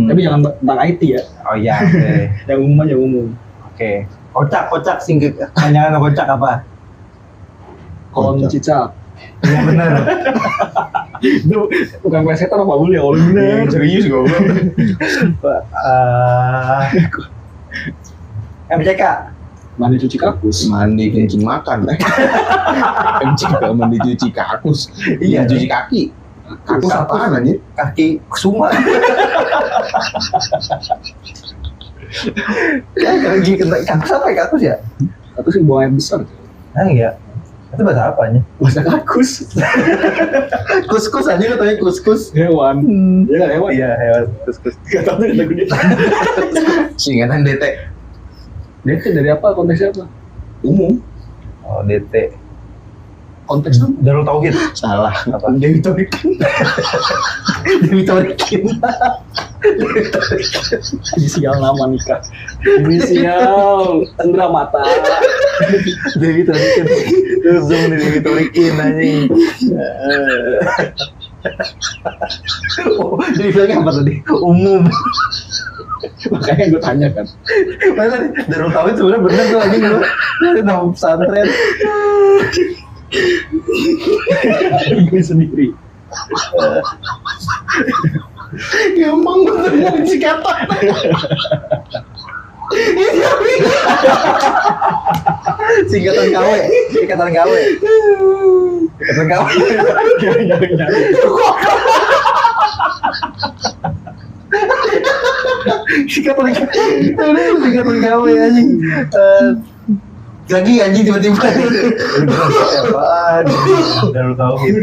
Speaker 3: Tapi jangan tentang IT ya.
Speaker 2: Oh iya, oke.
Speaker 3: Yang umum aja umum.
Speaker 2: Oke. Kocak singkat. Panjangan kocak apa?
Speaker 3: Kolom cicak.
Speaker 2: Iya benar.
Speaker 3: Itu bukan plesetan apa Ul ya? Kalau bener.
Speaker 4: Serius gue.
Speaker 2: MCK.
Speaker 3: Mandi cuci kakus.
Speaker 4: Mandi kencing makan. Mandi cuci kakus.
Speaker 2: Iya,
Speaker 4: cuci kaki. Kakus apaan anjir?
Speaker 2: Kaki kusuma. Lagi kena kakus apa ya kakus ya?
Speaker 3: Aku sih buang air besar.
Speaker 2: Ah iya. Itu bahasa apanya?
Speaker 3: Bahasa kakus.
Speaker 2: Kus-kus aja katanya kus-kus.
Speaker 3: Hewan. Iya kan hewan.
Speaker 2: Iya, hewan kus-kus.
Speaker 3: Gak tau tuh kata gue.
Speaker 4: Singkatan DT.
Speaker 3: Dia tuh dari apa? Konteksnya apa? Umum.
Speaker 2: Oh, DT.
Speaker 3: Konteksnya
Speaker 2: Darul Tauhid.
Speaker 4: Salah.
Speaker 2: Apa?
Speaker 4: Dewi Torikin.
Speaker 2: Dewi Torikin.
Speaker 3: inisial nama nikah. Inisial Cendra Mata.
Speaker 2: Dewi Torikin. Terus zoom di Dewi Torikin anjing. Oh, jadi bilangnya apa tadi? Umum.
Speaker 3: Makanya gue tanya kan.
Speaker 2: Mana nih? Darul Tauhid sebenarnya bener tuh anjing lu. Nama pesantren.
Speaker 3: Gue sendiri.
Speaker 4: Gampang banget ngomong singkatan.
Speaker 2: Singkatan KW. Singkatan KW. Singkatan KW. Singkatan KW anjing. Lagi anjing tiba-tiba. Apaan? Darul Tauhid.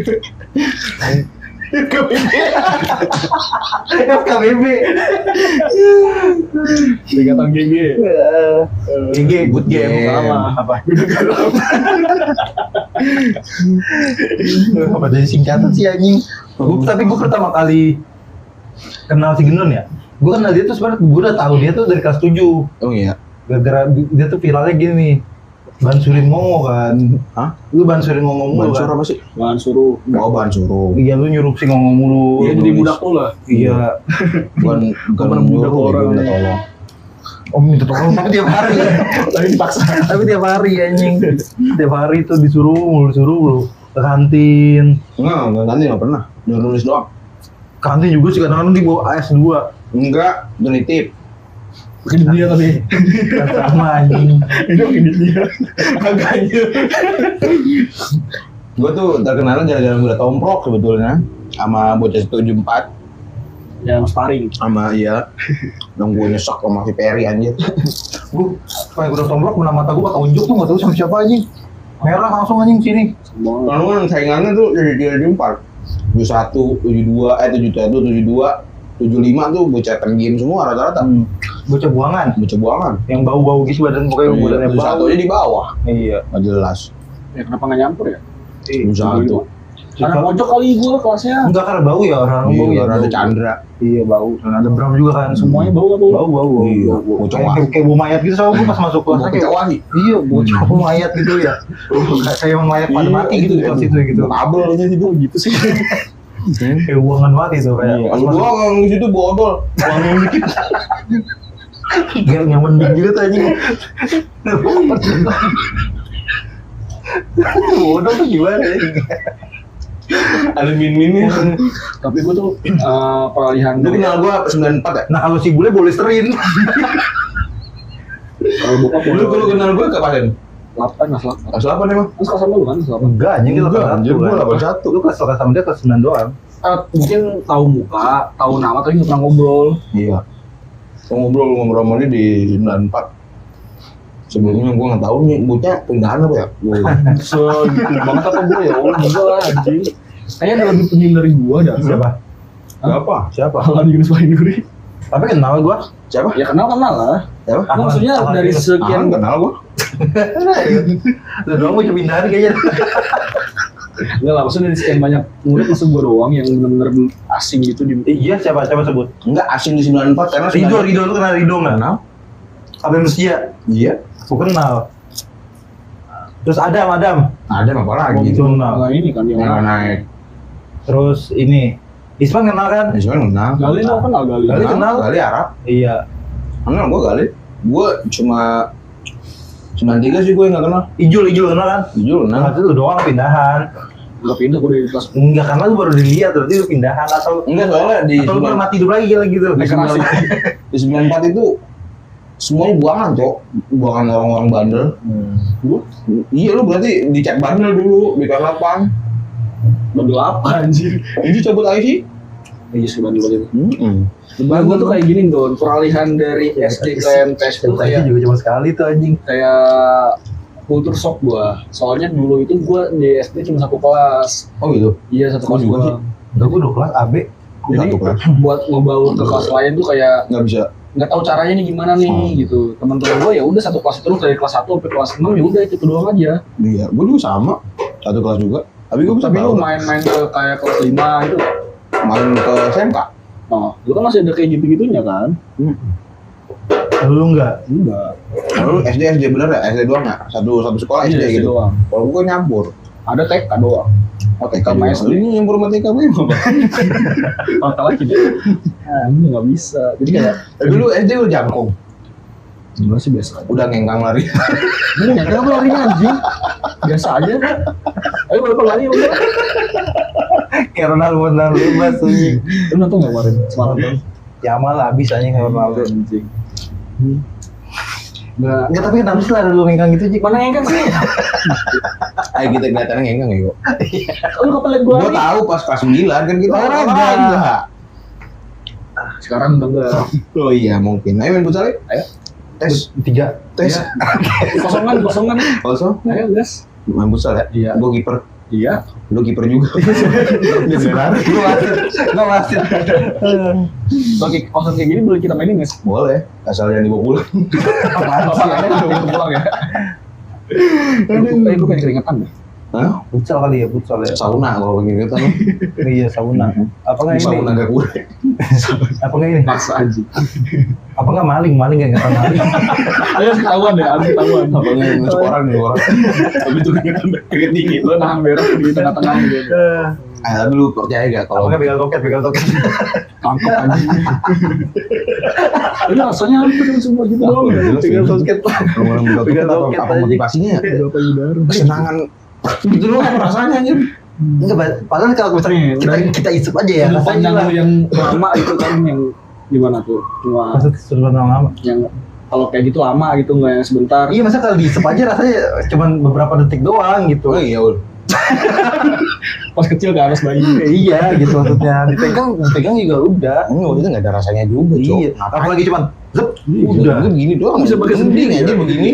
Speaker 2: FKBB.
Speaker 3: Singkatan GG.
Speaker 2: GG, good game.
Speaker 3: Sama.
Speaker 2: Apa? Apa dari singkatan sih anjing? Tapi gue pertama kali kenal si Gendon ya. Gue kenal dia tuh sebenarnya gue udah tahu dia tuh dari kelas 7.
Speaker 4: Oh iya.
Speaker 2: Gara-gara dia tuh viralnya gini. Bansurin Ngongo kan.
Speaker 4: Hah?
Speaker 2: Lu bansurin Ngongo mulu
Speaker 4: Bansur
Speaker 2: kan?
Speaker 4: apa sih?
Speaker 3: Bahan suruh.
Speaker 4: Oh, Bansuru.
Speaker 2: Iya lu nyuruh si Ngongo mulu.
Speaker 3: Iya jadi budak lu lah.
Speaker 2: Iya.
Speaker 4: Bukan
Speaker 3: pernah budak orang.
Speaker 4: minta tolong.
Speaker 2: Oh minta tolong tapi tiap hari.
Speaker 3: Tapi dipaksa.
Speaker 2: Tapi tiap hari anjing. Tiap hari tuh disuruh mulu ke kantin.
Speaker 4: Enggak nanti nggak pernah. Nulis doang.
Speaker 2: Kantin juga sih kadang-kadang di bawah AS2.
Speaker 4: Enggak, nitip.
Speaker 3: Bikin dia tapi.
Speaker 2: Sama anjing.
Speaker 3: Itu bikin dia. Agaknya.
Speaker 4: Gue tuh terkenalnya gara-gara gue udah tomprok sebetulnya sama bocah 74
Speaker 3: Yang sparring.
Speaker 4: sama iya yang gue nyesek sama si Perry anjir.
Speaker 2: Gue kayak udah tomblok menang mata gue pakai unjuk tuh nggak tahu sama siapa anjing. Merah langsung anjing sini.
Speaker 3: Semua.
Speaker 4: Kalau kan saingannya tuh dari 4 71, 72, 71, 72, 75 tuh bocah game semua rata-rata.
Speaker 2: Bocah buangan.
Speaker 4: Bocah buangan.
Speaker 2: Yang bau-bau gitu badan pokoknya badannya bau.
Speaker 4: Satu aja di bawah.
Speaker 2: Iya.
Speaker 4: Nggak jelas.
Speaker 3: Ya kenapa nggak nyampur ya?
Speaker 4: Satu.
Speaker 3: Karena pojok kali gue kelasnya.
Speaker 2: Enggak karena bau ya orang bau ya.
Speaker 4: Iya, ada
Speaker 2: bau.
Speaker 4: Chandra.
Speaker 2: Iya bau. Dan ada Bram juga kan.
Speaker 3: Semuanya bau apa?
Speaker 2: Bau.
Speaker 4: Iya, bocah
Speaker 2: Kayak bau mayat gitu soalnya gue pas masuk kelasnya kayak
Speaker 4: Kecawahi.
Speaker 2: iya bau mayat gitu ya. Kayak emang mayat pada mati gitu di kelas itu gitu.
Speaker 4: Kabel aja gitu.
Speaker 3: Gitu sih.
Speaker 2: Kayak buangan mati tuh kayak.
Speaker 4: Kalau gua yang di situ bodol.
Speaker 2: Buangan dikit. Yang mending gitu tuh anjing. Bodoh tuh gimana ya?
Speaker 4: Ada min-minnya.
Speaker 3: Tapi gue tuh peralihan.
Speaker 4: Lu kenal gua 94 ya?
Speaker 2: Nah kalau si bule boleh sterin.
Speaker 3: Kalau bokap
Speaker 4: Lu kenal gua kapan?
Speaker 3: 8 kelas 8.
Speaker 4: Kelas 8 emang?
Speaker 3: Kan kelas 8 lu kan kelas 8.
Speaker 2: Enggak, anjing kita
Speaker 4: Enggak,
Speaker 2: kelas
Speaker 4: anjir,
Speaker 2: 1
Speaker 4: gua
Speaker 2: kan.
Speaker 4: 81.
Speaker 2: Lu kelas sama dia kelas 9 doang.
Speaker 3: Mungkin tahu muka, tahu nama tapi nggak pernah ngobrol.
Speaker 4: Iya. Gua ngobrol sama dia di 94. Sebelumnya gua nggak tahu nih bocah pindahan apa ya.
Speaker 3: Gitu banget apa gue ya? Oh enggak lah anjing. Kayaknya ada lebih penting dari gua dah.
Speaker 2: Siapa?
Speaker 4: Siapa?
Speaker 2: Siapa?
Speaker 3: Alan Yunus Wahiduri.
Speaker 2: Tapi kenal gua.
Speaker 4: Siapa?
Speaker 3: Ya kenal lah.
Speaker 4: Siapa?
Speaker 3: Nah, maksudnya
Speaker 2: Alan
Speaker 3: dari
Speaker 2: Yunus.
Speaker 3: sekian
Speaker 4: Kenal gua.
Speaker 2: Lu doang mau pindahan kayaknya.
Speaker 3: enggak lah, maksudnya dari sekian banyak murid masa gua doang yang benar-benar asing gitu di
Speaker 2: Iya, siapa sebut?
Speaker 4: Enggak asing di 94 karena
Speaker 2: Rido lu kenal Rido enggak?
Speaker 4: Kenal?
Speaker 2: Apa Musia?
Speaker 4: Iya.
Speaker 2: Gua kenal. Terus Adam.
Speaker 4: Ada apa lagi itu?
Speaker 2: Kenal.
Speaker 3: Nah, ini kan yang
Speaker 4: Yang naik.
Speaker 2: Terus ini Isman kenal kan?
Speaker 4: Ya sebenarnya kenal.
Speaker 3: Gali lo kenal Gali.
Speaker 2: Gali kenal.
Speaker 4: Gali Arab.
Speaker 2: Iya.
Speaker 4: Kenal gua Gali. Gua cuma 93 sih gue yang nggak kenal.
Speaker 2: Ijul kenal kan?
Speaker 4: Jujur
Speaker 2: Nah,
Speaker 4: kenal.
Speaker 2: itu lu doang pindahan.
Speaker 3: Udah pindah gua dari kelas
Speaker 2: Enggak, karena lu baru dilihat berarti lu pindahan atau
Speaker 4: Enggak soalnya di
Speaker 2: atau lu baru mati dulu lagi gitu.
Speaker 4: di 94 itu semuanya buangan cok, buangan orang-orang bandel.
Speaker 3: gua
Speaker 4: Iya lu berarti dicek bandel dulu di kelas 8.
Speaker 3: udah 8 anjir.
Speaker 4: Ini cabut aja sih.
Speaker 3: Iya sih bandel banget.
Speaker 4: Nah,
Speaker 3: Gue tuh kayak gini Don, peralihan dari SD ke MTS tuh
Speaker 2: Saya
Speaker 3: kayak
Speaker 2: juga cuma sekali tuh anjing.
Speaker 3: kultur shock gua. Soalnya dulu itu gua di SD cuma satu kelas.
Speaker 4: Oh gitu.
Speaker 3: Iya satu
Speaker 4: Gua
Speaker 3: kelas
Speaker 4: juga
Speaker 3: doang.
Speaker 4: sih.
Speaker 2: Enggak, gue 2 kelas AB.
Speaker 3: Jadi
Speaker 4: Satu kelas.
Speaker 3: buat ngebaur ke kelas lain tuh kayak
Speaker 4: Nggak bisa.
Speaker 3: nggak tahu caranya nih gimana nih gitu. Teman-teman gua ya udah satu kelas terus dari kelas 1 sampai kelas 6 ya udah itu doang aja.
Speaker 4: Iya, gue juga sama. Satu kelas juga. Tapi gue bisa
Speaker 3: Tapi lu
Speaker 4: tahu.
Speaker 3: main-main ke kayak kelas 5 gitu.
Speaker 4: Main ke SMK.
Speaker 3: Oh, lu kan masih ada kayak gitu-gitunya kan?
Speaker 2: Lu enggak?
Speaker 3: Enggak.
Speaker 4: Kalau lu SD bener ya? SD doang nggak? Satu sekolah SD
Speaker 3: Iya,
Speaker 4: gitu.
Speaker 3: doang.
Speaker 4: Kalau gue nyampur.
Speaker 3: Ada TK doang.
Speaker 4: Oh, TK
Speaker 3: Sama
Speaker 4: juga.
Speaker 3: SD.
Speaker 4: Ini nyampur sama TK gue apa?
Speaker 3: Mantap lagi deh. Nah, ini nggak bisa. Jadi kayak
Speaker 4: Tapi lu SD udah jangkung.
Speaker 3: gimana sih biasa aja.
Speaker 4: Udah ngengkang lari.
Speaker 3: Ini nggak kenapa larinya anjing. Biasa aja. Ayo berapa lari udah.
Speaker 2: Kayak Ronaldo bebas anjing.
Speaker 3: Lu nonton nggak kemarin? Semalam tuh.
Speaker 2: Yamal habis anjing kayak Ronaldo.
Speaker 3: Anjing. Nggak.
Speaker 2: Enggak, tapi kenapa sih ada lu ngengkang gitu, Jik?
Speaker 3: Mana yang kan sih?
Speaker 4: Ayo kita kelihatannya ngengkang ya kok.
Speaker 3: Lu kapan liat gua?
Speaker 4: Gue tahu pas kelas 9 kan kita
Speaker 2: Olahraga.
Speaker 3: Sekarang udah enggak.
Speaker 4: Oh iya mungkin. Ayo main futsal yuk. Ayo. Tes.
Speaker 2: 3.
Speaker 4: Tes.
Speaker 3: Kosongan.
Speaker 4: Kosong.
Speaker 3: Ayo gas.
Speaker 4: Main futsal ya?
Speaker 3: Iya.
Speaker 4: Gue kiper.
Speaker 3: Iya.
Speaker 4: Lu kiper juga.
Speaker 2: Enggak wasit.
Speaker 3: Oke, kosong kayak gini boleh kita mainin nggak sih?
Speaker 4: Boleh. Asal jangan dibawa pulang.
Speaker 3: Apaan sih? Ada udah pulang ya. Gue pengen keringetan deh.
Speaker 4: Hah?
Speaker 2: Futsal kali ya, futsal ya.
Speaker 4: Sauna kalau begini kita nih.
Speaker 2: Iya, sauna. Apa enggak ini?
Speaker 4: Sauna gak gue.
Speaker 2: Apa enggak ini?
Speaker 3: Maksa aja.
Speaker 2: Apa enggak maling enggak kata maling.
Speaker 3: Ayo ketahuan deh, harus ketahuan.
Speaker 4: Abangnya nusuk orang nih orang.
Speaker 3: Tapi itu keringet dingin. Lo nahan berak di tengah-tengah gitu.
Speaker 4: Tapi lu percaya gak
Speaker 2: Apa
Speaker 4: kalau
Speaker 2: enggak begal toket.
Speaker 3: Tangkap anjing. Ini rasanya hampir semua gitu doang.
Speaker 2: Begal toket.
Speaker 4: orang begal
Speaker 2: Begal
Speaker 4: apa,
Speaker 2: toket
Speaker 4: apa
Speaker 2: aja.
Speaker 4: motivasinya?
Speaker 3: Berapa udara?
Speaker 4: Kesenangan. Gitu doang apa rasanya anjir.
Speaker 2: Enggak, padahal kalau misalnya kita isup aja ya.
Speaker 3: Sudut
Speaker 2: Rasanya
Speaker 3: pandang
Speaker 2: lah.
Speaker 3: lu yang lama itu kan yang gimana tuh? Cuma
Speaker 2: Maksud sudut pandang lama.
Speaker 3: yang kalau kayak gitu lama gitu nggak yang sebentar.
Speaker 2: Iya, masa kalau diisup aja rasanya cuma beberapa detik doang gitu.
Speaker 4: Oh iya ul.
Speaker 3: Pas kecil kan harus bayi.
Speaker 2: Iya gitu maksudnya. Dipegang juga udah.
Speaker 4: Enggak itu nggak ada rasanya juga cok.
Speaker 2: Iya. Apalagi cuma zep
Speaker 4: Udah
Speaker 2: udah.
Speaker 4: begini doang.
Speaker 3: Bisa pakai
Speaker 4: Mending
Speaker 3: sendiri
Speaker 4: aja
Speaker 3: ya.
Speaker 4: begini.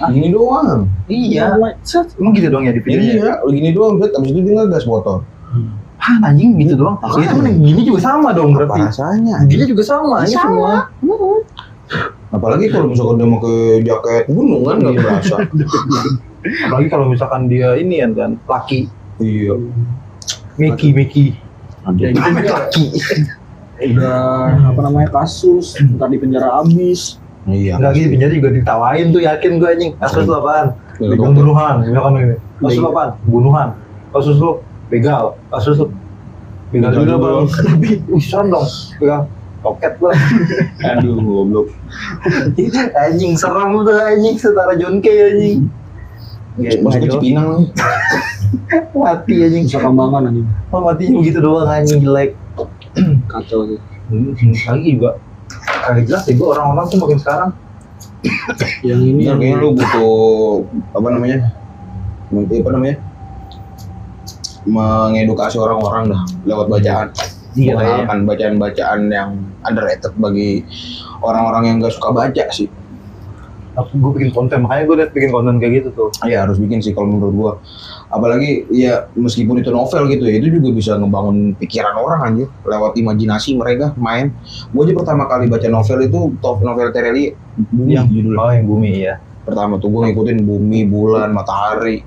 Speaker 4: Begini doang.
Speaker 2: Iya.
Speaker 3: Set.
Speaker 2: Emang gitu doang ya di videonya?
Speaker 4: Iya, begini doang. Terus abis itu tinggal gas motor.
Speaker 2: Ah, anjing gitu doang. Ya itu mending gini juga sama dong
Speaker 4: Apa
Speaker 2: berarti.
Speaker 4: rasanya?
Speaker 2: Gini juga sama, ini semua.
Speaker 4: Apalagi kalau misalkan dia pakai jaket gunung kan nggak berasa.
Speaker 2: Apalagi kalau misalkan dia ini kan laki.
Speaker 4: Iya.
Speaker 2: Mickey.
Speaker 3: Ya gitu juga.
Speaker 2: Laki.
Speaker 3: Udah apa namanya kasus, ntar di penjara abis.
Speaker 4: Iya.
Speaker 2: Enggak gitu, penjara juga ditawain tuh, yakin gue anjing. Kasus lu apaan?
Speaker 4: Begal toket.
Speaker 2: Pembunuhan, misalkan ini. Kasus lu apaan? Pembunuhan. Kasus lu begal. Kasus lu begal juga bang. Tapi serem dong. Begal toket lah.
Speaker 4: Aduh, goblok.
Speaker 2: Anjing serem tuh anjing, setara John K anjing.
Speaker 4: Masuk ke Cipinang nih.
Speaker 2: Mati anjing.
Speaker 3: Bisa kambangan anjing.
Speaker 2: Oh, matinya begitu doang anjing, jelek.
Speaker 3: Kacau sih.
Speaker 2: Lagi juga kagak jelas sih, gue orang-orang tuh makin sekarang.
Speaker 3: Yang ini
Speaker 4: Ini kayaknya lu butuh apa namanya? Mengedukasi orang-orang dah lewat bacaan.
Speaker 2: Iya,
Speaker 4: Mengenalkan bacaan-bacaan yang underrated bagi orang-orang yang gak suka baca sih.
Speaker 2: Gue bikin konten, makanya gue liat bikin konten kayak gitu tuh.
Speaker 4: Iya harus bikin sih kalau menurut gua. Apalagi ya meskipun itu novel gitu ya, itu juga bisa ngebangun pikiran orang anjir lewat imajinasi mereka main. Gua aja pertama kali baca novel itu novel Tereli Bumi judulnya.
Speaker 2: Oh, yang bumi ya.
Speaker 4: Pertama tuh gua ngikutin bumi, bulan, matahari.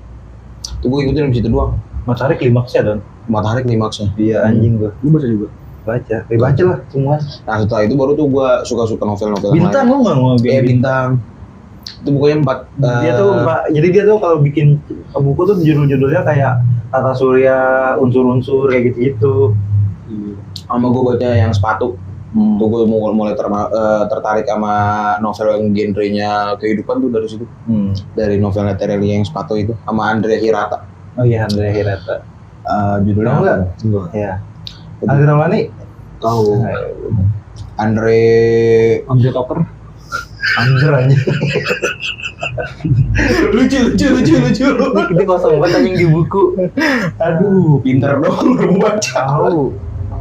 Speaker 4: Itu gua ngikutin di situ doang.
Speaker 2: Matahari klimaksnya dan.
Speaker 4: Matahari klimaksnya.
Speaker 2: Iya anjing gue.
Speaker 3: lu baca juga.
Speaker 2: Baca. Baca lah semua.
Speaker 4: Nah setelah itu baru tuh gua suka-suka novel-novel yang
Speaker 2: Bintang
Speaker 4: lain.
Speaker 2: gue nggak mau
Speaker 4: Iya bintang. Itu bukunya 4.
Speaker 2: Dia tuh jadi dia tuh kalau bikin buku tuh judul-judulnya kayak tata surya, unsur-unsur kayak gitu-gitu.
Speaker 4: sama gua baca yang sepatu. Tuh gue mulai tertarik sama novel yang genrenya kehidupan tuh dari situ. Dari novelnya Tereli yang sepatu itu sama Andrea Hirata.
Speaker 2: Oh iya, Andrea Hirata.
Speaker 4: Judulnya
Speaker 2: Tahu nggak?
Speaker 4: Enggak.
Speaker 2: Iya. Andrea Mani?
Speaker 4: Tahu.
Speaker 2: Nah,
Speaker 4: Andre
Speaker 3: Andre Topper.
Speaker 2: Anjir anjing.
Speaker 4: lucu.
Speaker 2: Ini kosong banget anjing di buku.
Speaker 4: Aduh, pinter dong lu baca.
Speaker 2: Tahu.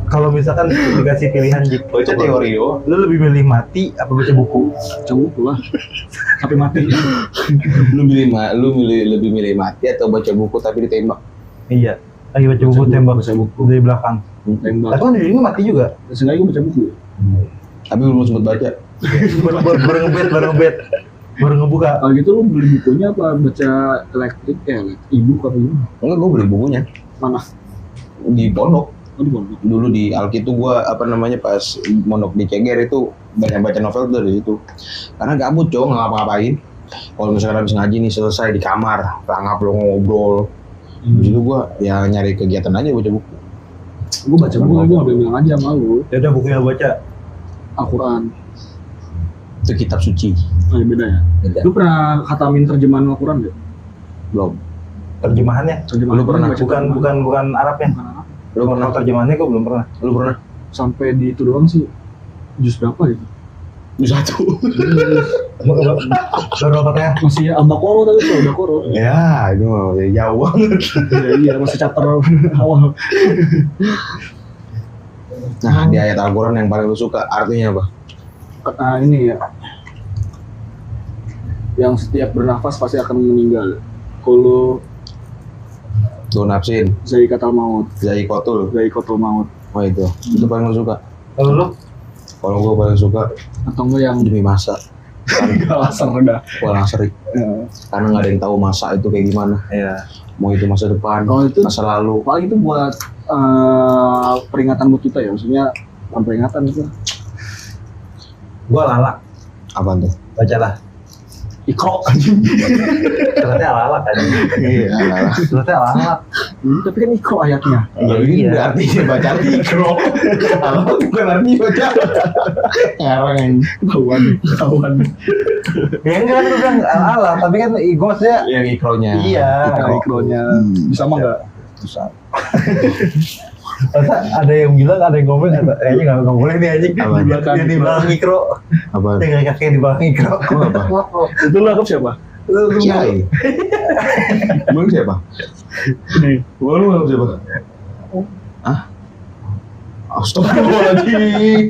Speaker 2: Kalau misalkan dikasih pilihan Jik,
Speaker 4: Baca teori doang.
Speaker 2: lu lebih milih mati apa baca buku?
Speaker 3: Cabut lah. Sampai mati.
Speaker 4: Lebih milih mati atau baca buku tapi ditembak?
Speaker 2: Iya. Lagi baca buku tembak dari belakang.
Speaker 3: Tembak.
Speaker 2: Tapi kan di sini mati juga.
Speaker 3: Seenggaknya gue baca buku.
Speaker 4: Tapi belum sempat baca.
Speaker 2: baru ngebet. Baru ngebuka.
Speaker 3: Kalau gitu lu beli bukunya apa baca elektrik e-book apa gimana?
Speaker 4: Enggak, gue beli bukunya
Speaker 3: Mana?
Speaker 4: di pondok.
Speaker 3: Oh, di pondok.
Speaker 4: Dulu di Alki tuh gue pas mondok di Ceger itu banyak baca novel tuh dari situ. Karena gabut nggak ngapa-ngapain. Kalau misalkan habis ngaji nih selesai di kamar, pelangap lo ngobrol. Di situ gue ya nyari kegiatan aja baca buku.
Speaker 3: Gue baca buku, gue nggak bilang aja sama lu.
Speaker 2: Ya udah buku yang baca.
Speaker 3: Al-Quran.
Speaker 4: Itu kitab suci.
Speaker 3: Oh, ya beda ya.
Speaker 4: Beda.
Speaker 3: Lu pernah khatamin terjemahan Al-Quran gak?
Speaker 4: Belum.
Speaker 2: Terjemahannya.
Speaker 3: Terjemahan
Speaker 4: Lu pernah?
Speaker 2: Bukan Arabnya.
Speaker 4: Lu pernah?
Speaker 2: Kalau terjemahannya gue belum pernah.
Speaker 4: Lu pernah?
Speaker 3: Sampai di itu doang sih. Jus berapa gitu?
Speaker 4: Satu.
Speaker 2: Baru katanya.
Speaker 3: Masih Al-Baqarah tapi tuh Al-Baqarah.
Speaker 4: Ya, itu mah jauh banget.
Speaker 3: Iya, masih chapter awal.
Speaker 4: Nah, di ayat Al-Quran yang paling lu suka artinya apa?
Speaker 3: Nah, ini ya. Yang setiap bernafas pasti akan meninggal. Kalau
Speaker 4: Tuh nafsin,
Speaker 3: Zai katal maut,
Speaker 4: Zai kotul.
Speaker 3: Zai kotul maut.
Speaker 4: Oh itu paling lu suka.
Speaker 2: Kalau lu?
Speaker 4: Kalau gua paling suka
Speaker 3: Atau enggak yang
Speaker 4: demi masa.
Speaker 3: alasan rendah.
Speaker 4: Wah serik. Karena nggak ada yang tahu masa itu kayak gimana.
Speaker 2: Iya.
Speaker 4: Mau itu masa depan,
Speaker 3: Kalau itu
Speaker 4: masa lalu.
Speaker 3: paling itu buat peringatan buat kita ya, maksudnya bukan peringatan itu.
Speaker 2: Gua lalak.
Speaker 4: Apaan tuh?
Speaker 2: Bacalah.
Speaker 3: Ikro.
Speaker 2: Ternyata lalak kan.
Speaker 4: Iya.
Speaker 2: Ternyata lalak.
Speaker 3: Tapi kan ikro ayatnya.
Speaker 4: Ya ini artinya baca ikro. Apa bukan artinya baca? Ngarang yang
Speaker 3: Ketahuan.
Speaker 2: Ya enggak kan lu bilang lalak, tapi kan gue maksudnya
Speaker 4: yang ikronya.
Speaker 2: iya.
Speaker 3: Ikronya bisa mah enggak?
Speaker 2: Susah. Masa ada yang bilang, ada yang komen, kayaknya nggak boleh nih anjing.
Speaker 4: Apa?
Speaker 2: Yang di belakang mikro,
Speaker 4: Apa?
Speaker 2: yang kakek di belakang mikro.
Speaker 4: Apa?
Speaker 3: Itu lu anggap siapa?
Speaker 4: Kiai. Emang siapa?
Speaker 3: Ini.
Speaker 4: Lu anggap siapa? Hah? Astagfirullahaladzim.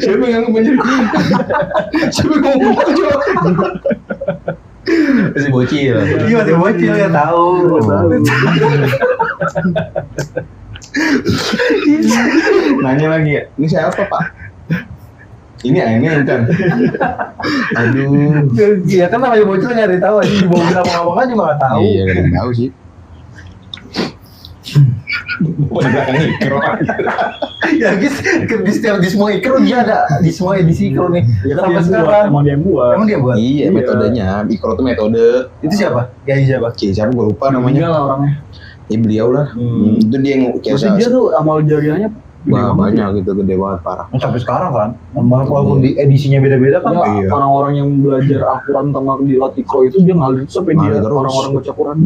Speaker 4: Siapa yang menjadi? Siapa yang ngomong coba? Masih bocil.
Speaker 2: Iya masih bocil ya tahu.
Speaker 4: Nanya lagi ya, ini siapa pak? Ini kan? Aduh.
Speaker 2: Iya kan namanya bocil nggak ada yang tahu, anjing di bawah berapa ngomong juga nggak tahu.
Speaker 4: Iya gak ada yang tahu sih. Di belakang ikro.
Speaker 2: Ya guys, di semua ikro dia ada, di semua edisi ikro nih.
Speaker 3: Ya kan
Speaker 2: Sampai
Speaker 3: dia
Speaker 2: sekarang.
Speaker 3: buat, emang dia yang buat.
Speaker 2: Emang dia buat?
Speaker 4: Iya metodenya, ikro tuh metode.
Speaker 2: Itu siapa? Kiai siapa?
Speaker 4: Siapa gue lupa
Speaker 3: Meninggal
Speaker 4: namanya.
Speaker 3: lah orangnya.
Speaker 4: Ya beliau lah. Itu dia yang
Speaker 3: Maksudnya dia tuh amal jariahnya gede banget.
Speaker 4: banyak gitu, gede banget parah.
Speaker 2: Sampai sekarang kan, walaupun di edisinya beda-beda kan.
Speaker 3: Ya,
Speaker 4: Iya.
Speaker 3: orang-orang yang belajar Al-Quran sama di Latikro itu dia ngalir sampai dia
Speaker 4: Ngalir terus.
Speaker 3: orang-orang baca Quran.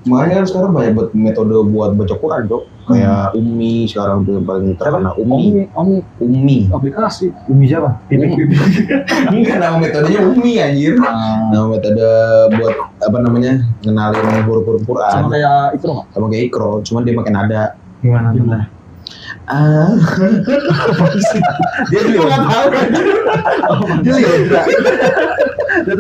Speaker 4: Makanya kan sekarang banyak metode buat baca Quran, Cok. Kayak Umi sekarang tuh yang paling terkenal. Umi.
Speaker 3: Aplikasi.
Speaker 2: Umi siapa?
Speaker 4: Enggak, nama metodenya Umi anjir. Nama metode buat apa namanya? Ngenalin huruf-huruf Quran.
Speaker 3: Sama kayak Ikro nggak?
Speaker 4: Sama kayak Ikro, cuman dia makin ada.
Speaker 2: Gimana?
Speaker 4: Dia juga nggak tahu.
Speaker 2: Dia